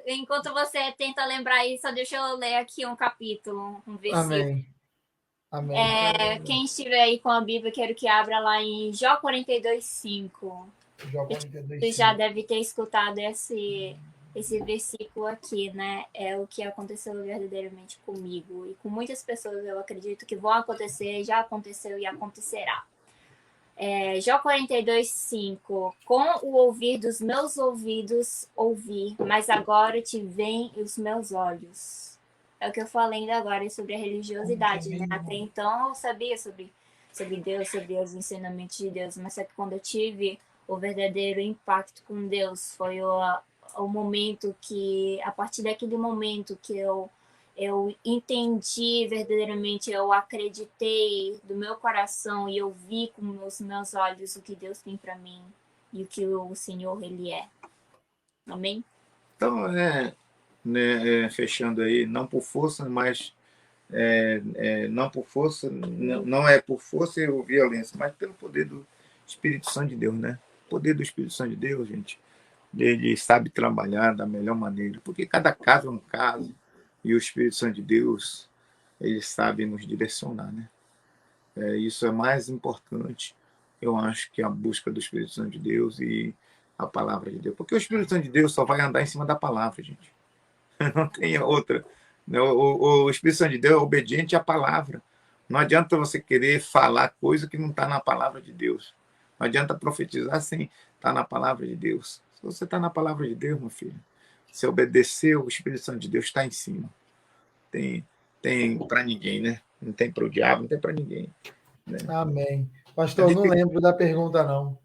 Speaker 2: enquanto você tenta lembrar isso, deixa eu ler aqui um capítulo, um versículo.
Speaker 1: Amém. Amém.
Speaker 2: Quem estiver aí com a Bíblia, quero que abra lá em Jó 42:5.
Speaker 1: Jó 42,
Speaker 2: Você já deve ter escutado esse versículo aqui, né? É o que aconteceu verdadeiramente comigo. E com muitas pessoas eu acredito que vão acontecer, já aconteceu e acontecerá. Jó 42:5. Com o ouvir dos meus ouvidos ouvi, mas agora te veem os meus olhos. É o que eu falei ainda agora sobre a religiosidade, né? Até então eu sabia sobre Deus, sobre os ensinamentos de Deus, mas só que quando eu tive o verdadeiro impacto com Deus, foi o momento que, a partir daquele momento que eu entendi verdadeiramente, eu acreditei do meu coração e eu vi com os meus olhos o que Deus tem para mim e o que o Senhor, Ele é. Amém?
Speaker 3: Então, fechando aí, não por força, mas não por força, não é por força ou violência, mas pelo poder do Espírito Santo de Deus, né? O poder do Espírito Santo de Deus, gente, ele sabe trabalhar da melhor maneira, porque cada caso é um caso, e o Espírito Santo de Deus, ele sabe nos direcionar, né? Isso é mais importante, eu acho, que a busca do Espírito Santo de Deus e a palavra de Deus. Porque o Espírito Santo de Deus só vai andar em cima da palavra, gente. Não tem outra. O Espírito Santo de Deus é obediente à palavra. Não adianta você querer falar coisa que não está na palavra de Deus. Não adianta profetizar sem estar na palavra de Deus. Se você está na palavra de Deus, meu filho, se obedecer, o Espírito Santo de Deus está em cima. Tem para ninguém, né? Não tem para o diabo, não tem para ninguém. Né?
Speaker 1: Amém. Pastor, eu não lembro da pergunta, não.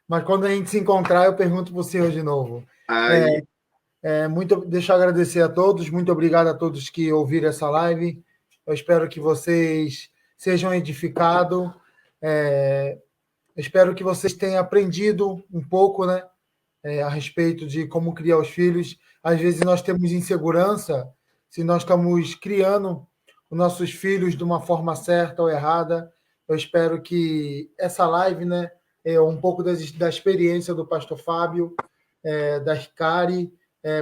Speaker 1: Mas quando a gente se encontrar, eu pergunto para o senhor de novo.
Speaker 3: Aí,
Speaker 1: Deixa eu agradecer a todos, muito obrigado a todos que ouviram essa live. Eu espero que vocês sejam edificados. Espero que vocês tenham aprendido um pouco, né, a respeito de como criar os filhos. Às vezes nós temos insegurança se nós estamos criando os nossos filhos de uma forma certa ou errada. Eu espero que essa live, né, um pouco da experiência do pastor Fábio, da Ricari,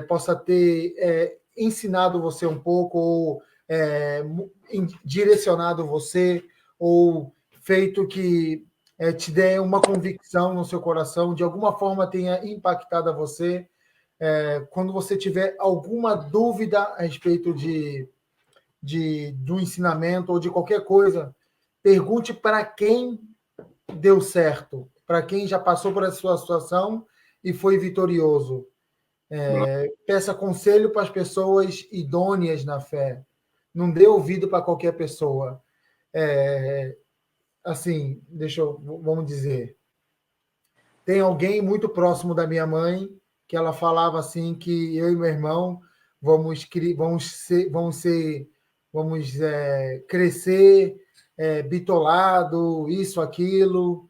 Speaker 1: possa ter ensinado você um pouco, ou direcionado você, ou feito que te dê uma convicção no seu coração, de alguma forma tenha impactado a você. Quando você tiver alguma dúvida a respeito do ensinamento ou de qualquer coisa, pergunte para quem deu certo, para quem já passou por essa sua situação e foi vitorioso. Peça conselho para as pessoas idôneas na fé. Não dê ouvido para qualquer pessoa. Assim, vamos dizer, tem alguém muito próximo da minha mãe que ela falava assim que eu e meu irmão vamos crescer bitolado, isso, aquilo,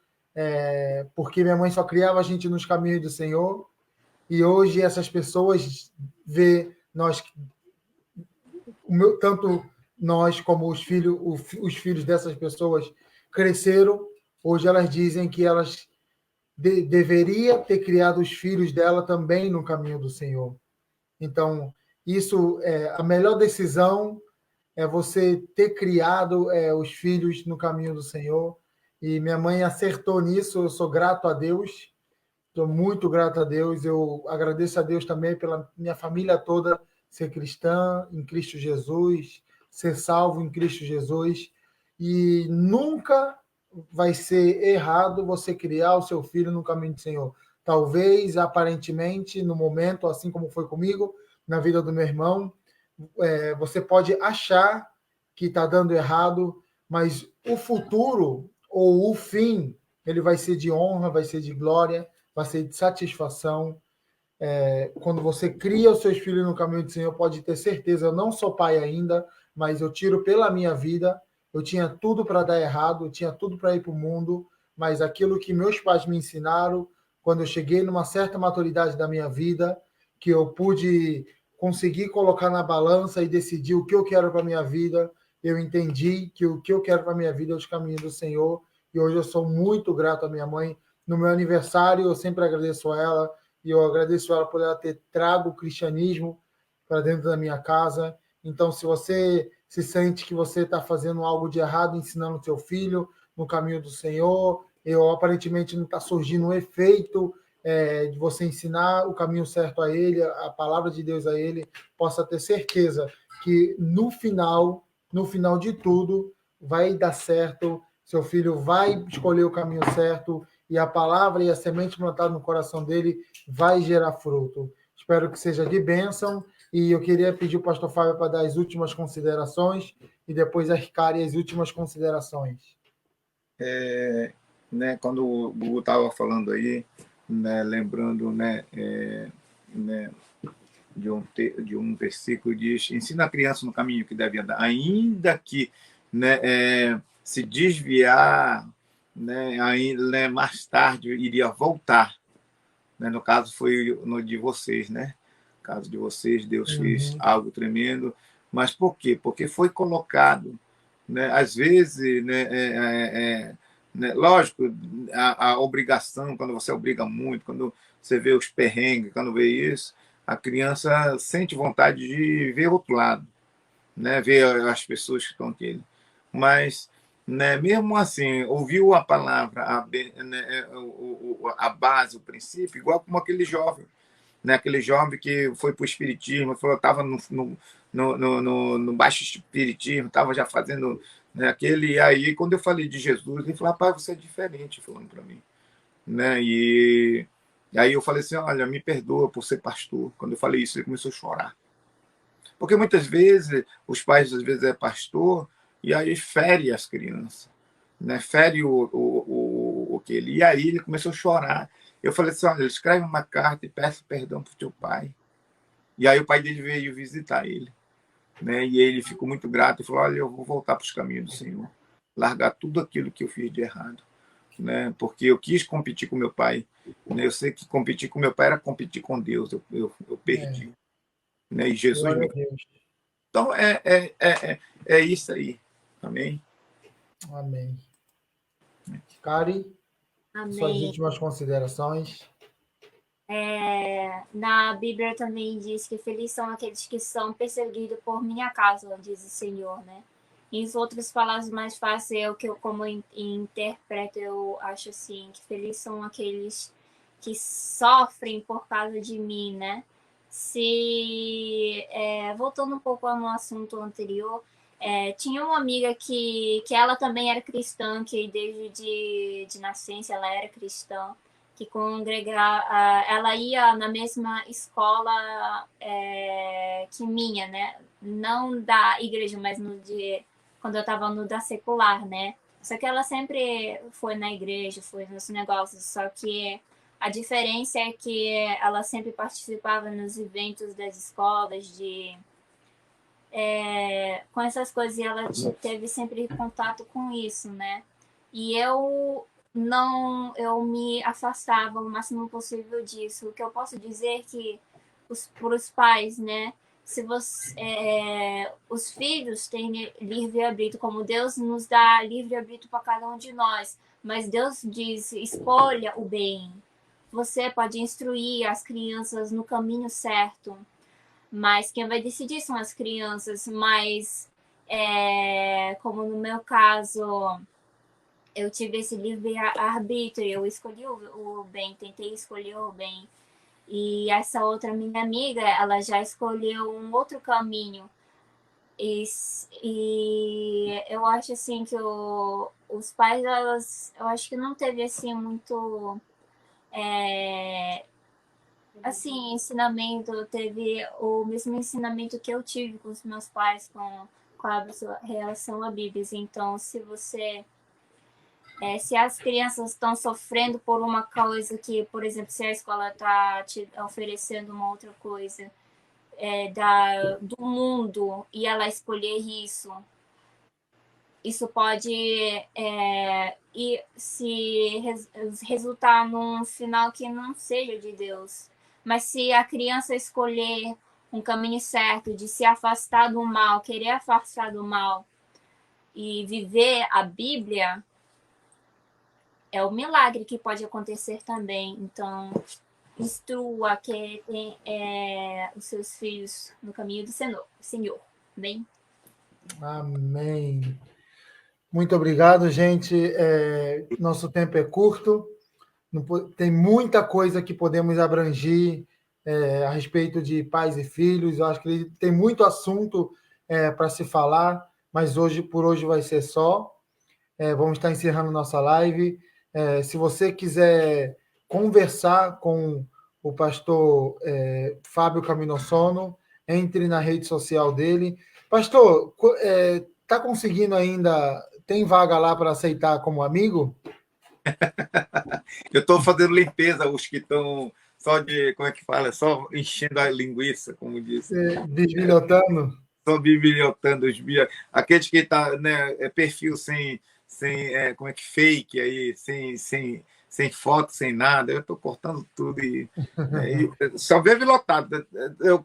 Speaker 1: porque minha mãe só criava a gente nos caminhos do Senhor. E hoje essas pessoas tanto nós como os filhos dessas pessoas cresceram. Hoje elas dizem que elas deveria ter criado os filhos dela também no caminho do Senhor. Então, isso a melhor decisão é você ter criado os filhos no caminho do Senhor. E minha mãe acertou nisso, eu sou grato a Deus. Estou muito grato a Deus. Eu agradeço a Deus também pela minha família toda ser cristã em Cristo Jesus, ser salvo em Cristo Jesus. E nunca vai ser errado você criar o seu filho no caminho do Senhor. Talvez, aparentemente, no momento, assim como foi comigo, na vida do meu irmão, você pode achar que está dando errado, mas o futuro ou o fim, ele vai ser de honra, vai ser de glória, vai ser de satisfação. Quando você cria os seus filhos no caminho do Senhor, pode ter certeza, eu não sou pai ainda, mas eu tiro pela minha vida, eu tinha tudo para dar errado, eu tinha tudo para ir para o mundo, mas aquilo que meus pais me ensinaram, quando eu cheguei numa certa maturidade da minha vida, que eu pude conseguir colocar na balança e decidir o que eu quero para a minha vida, eu entendi que o que eu quero para a minha vida é os caminhos do Senhor, e hoje eu sou muito grato à minha mãe. No meu aniversário, eu sempre agradeço a ela, e eu agradeço ela por ela ter trago o cristianismo para dentro da minha casa. Então, se você se sente que você está fazendo algo de errado, ensinando o seu filho no caminho do Senhor, ou aparentemente não está surgindo um efeito de você ensinar o caminho certo a ele, a palavra de Deus a ele, possa ter certeza que no final de tudo, vai dar certo, seu filho vai escolher o caminho certo, e a palavra e a semente plantada no coração dele vai gerar fruto. Espero que seja de bênção, e eu queria pedir o pastor Fábio para dar as últimas considerações, e depois a Ricari as últimas considerações.
Speaker 3: Quando o Gugu estava falando aí, lembrando de um versículo que diz: ensina a criança no caminho que deve andar, ainda que se desviar, ainda mais tarde iria voltar. No caso foi no de vocês, né? No caso de vocês, Deus fez algo tremendo. Mas por quê? Porque foi colocado, às vezes, lógico, a obrigação, quando você obriga muito, quando você vê os perrengues, quando vê isso, a criança sente vontade de ver outro lado, ver as pessoas que estão aqui. Mas, mesmo assim, ouviu a palavra, a base, o princípio, igual como aquele jovem. Aquele jovem que foi para o espiritismo, estava no baixo espiritismo, estava já fazendo aquele. E aí, quando eu falei de Jesus, ele falou: rapaz, você é diferente, falando para mim. E aí eu falei assim: olha, me perdoa por ser pastor. Quando eu falei isso, ele começou a chorar. Porque muitas vezes, os pais, às vezes, é pastor, e aí fere as crianças, fere o que ele. E aí ele começou a chorar. Eu falei assim: olha, escreve uma carta e peça perdão para o teu pai. E aí o pai dele veio visitar ele. E ele ficou muito grato e falou: olha, eu vou voltar para os caminhos do Senhor, largar tudo aquilo que eu fiz de errado. Porque eu quis competir com meu pai. Eu sei que competir com meu pai era competir com Deus. Eu perdi. E Jesus me... Então, é isso aí. Amém?
Speaker 1: Amém. Cari,
Speaker 2: Amém.
Speaker 1: Suas últimas considerações.
Speaker 2: Na Bíblia também diz que felizes são aqueles que são perseguidos por minha causa, diz o Senhor, Em outras palavras mais fáceis, que eu como interpreto, eu acho assim, que felizes são aqueles que sofrem por causa de mim, voltando um pouco ao assunto anterior, tinha uma amiga que ela também era cristã, que desde de nascença ela era cristã, que ela ia na mesma escola que minha, não da igreja, mas quando eu estava no da secular, Só que ela sempre foi na igreja, foi nos negócios, só que a diferença é que ela sempre participava nos eventos das escolas, com essas coisas, e ela teve sempre contato com isso, E eu me afastava o máximo possível disso. O que eu posso dizer é que para os pais, se os filhos têm livre-arbítrio, como Deus nos dá livre-arbítrio para cada um de nós, mas Deus diz: escolha o bem. Você pode instruir as crianças no caminho certo, mas quem vai decidir são as crianças. Mas, como no meu caso, eu tive esse livre-arbítrio, eu escolhi o bem, tentei escolher o bem. E essa outra minha amiga, ela já escolheu um outro caminho. E eu acho assim que os pais, eu acho que não teve assim muito ensinamento, teve o mesmo ensinamento que eu tive com os meus pais, com qual a sua relação à Bíblia. Então, se as crianças estão sofrendo por uma coisa que, por exemplo, se a escola está te oferecendo uma outra coisa do mundo e ela escolher isso pode resultar num final que não seja de Deus. Mas se a criança escolher um caminho certo de se afastar do mal, querer afastar do mal e viver a Bíblia, é o milagre que pode acontecer também. Então, instrua os seus filhos no caminho do Senhor. Bem?
Speaker 1: Amém. Muito obrigado, gente. Nosso tempo é curto. Tem muita coisa que podemos abranger a respeito de pais e filhos. Eu acho que tem muito assunto para se falar, mas por hoje vai ser só. Vamos estar encerrando nossa live. Se você quiser conversar com o pastor Fábio Caminosono, entre na rede social dele. Pastor, está conseguindo ainda? Tem vaga lá para aceitar como amigo?
Speaker 3: Eu estou fazendo limpeza, os que estão só de, como é que fala? Só enchendo a linguiça, como disse.
Speaker 1: Bisbilhotando?
Speaker 3: Só bibliotando aqueles que tá, né, perfil sem como é que fake aí, sem foto, sem nada. Eu estou cortando tudo e só vive lotado.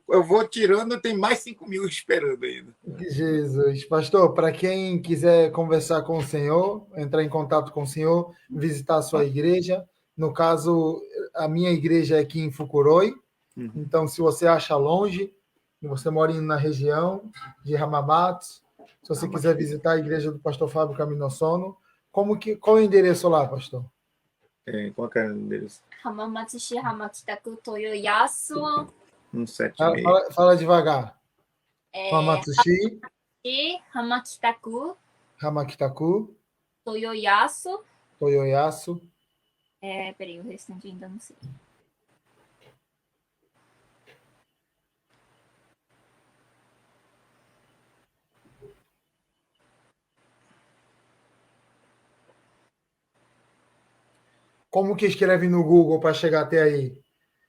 Speaker 3: Eu vou tirando, tem mais 5.000 esperando ainda.
Speaker 1: Jesus. Pastor, para quem quiser conversar com o senhor, entrar em contato com o senhor, visitar a sua igreja, no caso, a minha igreja é aqui em Fukuroi, então se você acha longe, você mora na região de Hamamatsu, se você quiser visitar a igreja do pastor Fábio Caminosono, qual é o endereço lá, pastor?
Speaker 3: Qual é o endereço?
Speaker 2: Hamamatsu-shi, Hamakitaku, Toyoyasu.
Speaker 3: 176.
Speaker 1: Fala devagar. Hamamatsu-shi, Hamakitaku,
Speaker 2: Toyoyasu. Peraí, o restante ainda não sei.
Speaker 1: Como que escreve no Google para chegar até aí?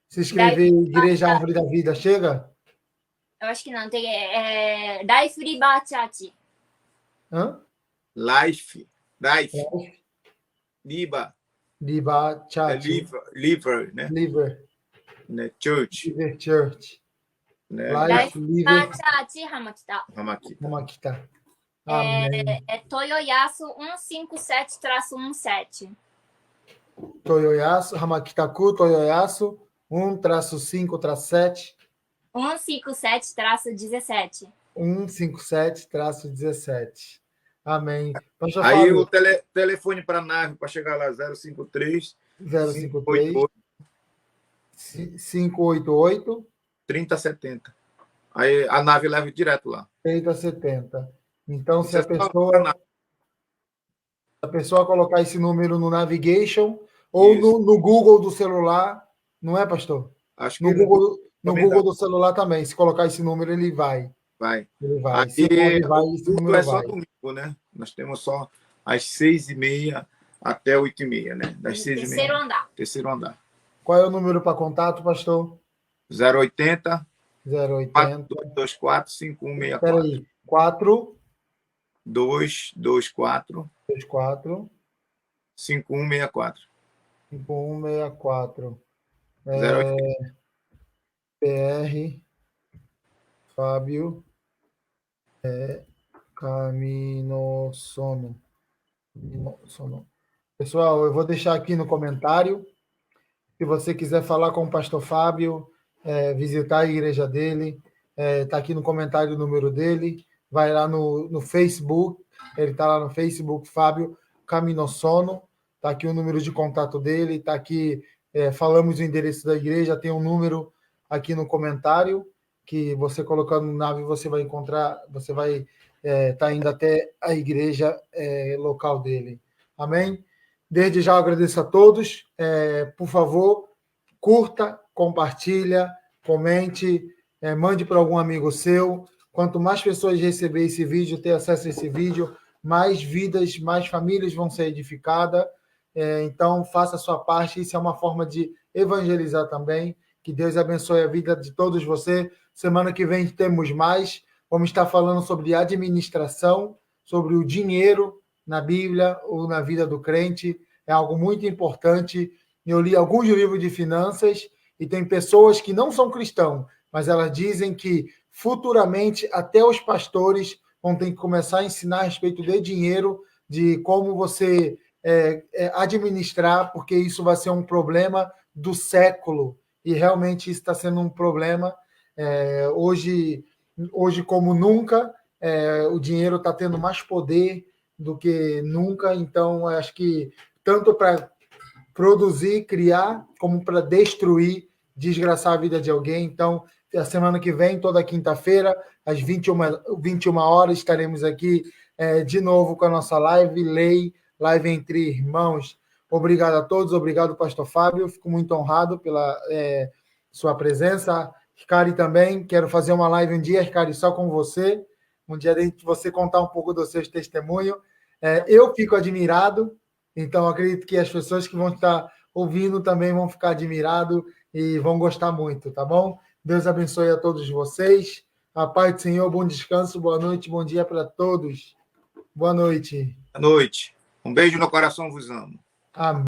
Speaker 1: Se escrever Igreja Árvore da Vida, chega?
Speaker 2: Eu acho que não. Tem Life River Church.
Speaker 3: Life. Liba.
Speaker 1: Liba Church.
Speaker 3: Liver, né?
Speaker 1: Liver.
Speaker 3: Né? Church.
Speaker 1: Liver Church.
Speaker 3: Né?
Speaker 2: Life River Church,
Speaker 1: Hamakita. Amém.
Speaker 2: Toyoyasu 157-17.
Speaker 1: Toyoyasu, Hamakitaku, Toyoyasu, 1-5-7.
Speaker 2: 157-17.
Speaker 1: 157-17. Amém.
Speaker 3: Pastor aí Fábio, o telefone para a nave para chegar lá, 053
Speaker 1: 588
Speaker 3: 3070. Aí a nave leva direto lá.
Speaker 1: 3070. Então, se a pessoa colocar esse número no navigation ou no Google do celular, não é, pastor?
Speaker 3: Acho que
Speaker 1: no Google do celular também. Se colocar esse número, ele vai. Ele vai.
Speaker 3: Se ele vai, esse número é só domingo, né? Nós temos só às 6h30 até 8h30, né? Das 6h30. Terceiro andar.
Speaker 1: Qual é o número para contato, pastor?
Speaker 3: 080
Speaker 1: 080
Speaker 3: 224 5164.
Speaker 1: Espera aí. 4
Speaker 3: 224
Speaker 1: 5164. 5164. PR Fábio Caminosono. Pessoal, eu vou deixar aqui no comentário. Se você quiser falar com o pastor Fábio, visitar a igreja dele, está aqui no comentário o número dele. Vai lá no Facebook, ele está lá no Facebook, Fábio Caminosono. Está aqui o número de contato dele, está aqui, falamos o endereço da igreja, tem um número aqui no comentário, que você colocando no nave, você vai encontrar, você vai estar indo até a igreja local dele. Amém? Desde já eu agradeço a todos. Por favor, curta, compartilha, comente, mande para algum amigo seu. Quanto mais pessoas receber esse vídeo, ter acesso a esse vídeo, mais vidas, mais famílias vão ser edificadas. Então, faça a sua parte. Isso é uma forma de evangelizar também. Que Deus abençoe a vida de todos vocês. Semana que vem temos mais. Vamos estar falando sobre administração, sobre o dinheiro na Bíblia ou na vida do crente. É algo muito importante. Eu li alguns livros de finanças e tem pessoas que não são cristãos, mas elas dizem que futuramente até os pastores vão ter que começar a ensinar a respeito de dinheiro, de como você administrar, porque isso vai ser um problema do século. E realmente isso está sendo um problema. Hoje, como nunca, o dinheiro está tendo mais poder do que nunca. Então, acho que tanto para produzir, criar, como para destruir, desgraçar a vida de alguém. Então, a semana que vem, toda quinta-feira, às 21 horas, estaremos aqui de novo com a nossa live entre irmãos. Obrigado a todos, obrigado, pastor Fábio, fico muito honrado pela sua presença. Ricari também, quero fazer uma live um dia, Ricari, só com você, um dia de você contar um pouco dos seus testemunhos. Eu fico admirado, então acredito que as pessoas que vão estar ouvindo também vão ficar admirados e vão gostar muito, tá bom? Deus abençoe a todos vocês. A paz do Senhor, bom descanso, boa noite, bom dia para todos. Boa noite.
Speaker 3: Boa noite. Um beijo no coração, vos amo.
Speaker 1: Amém.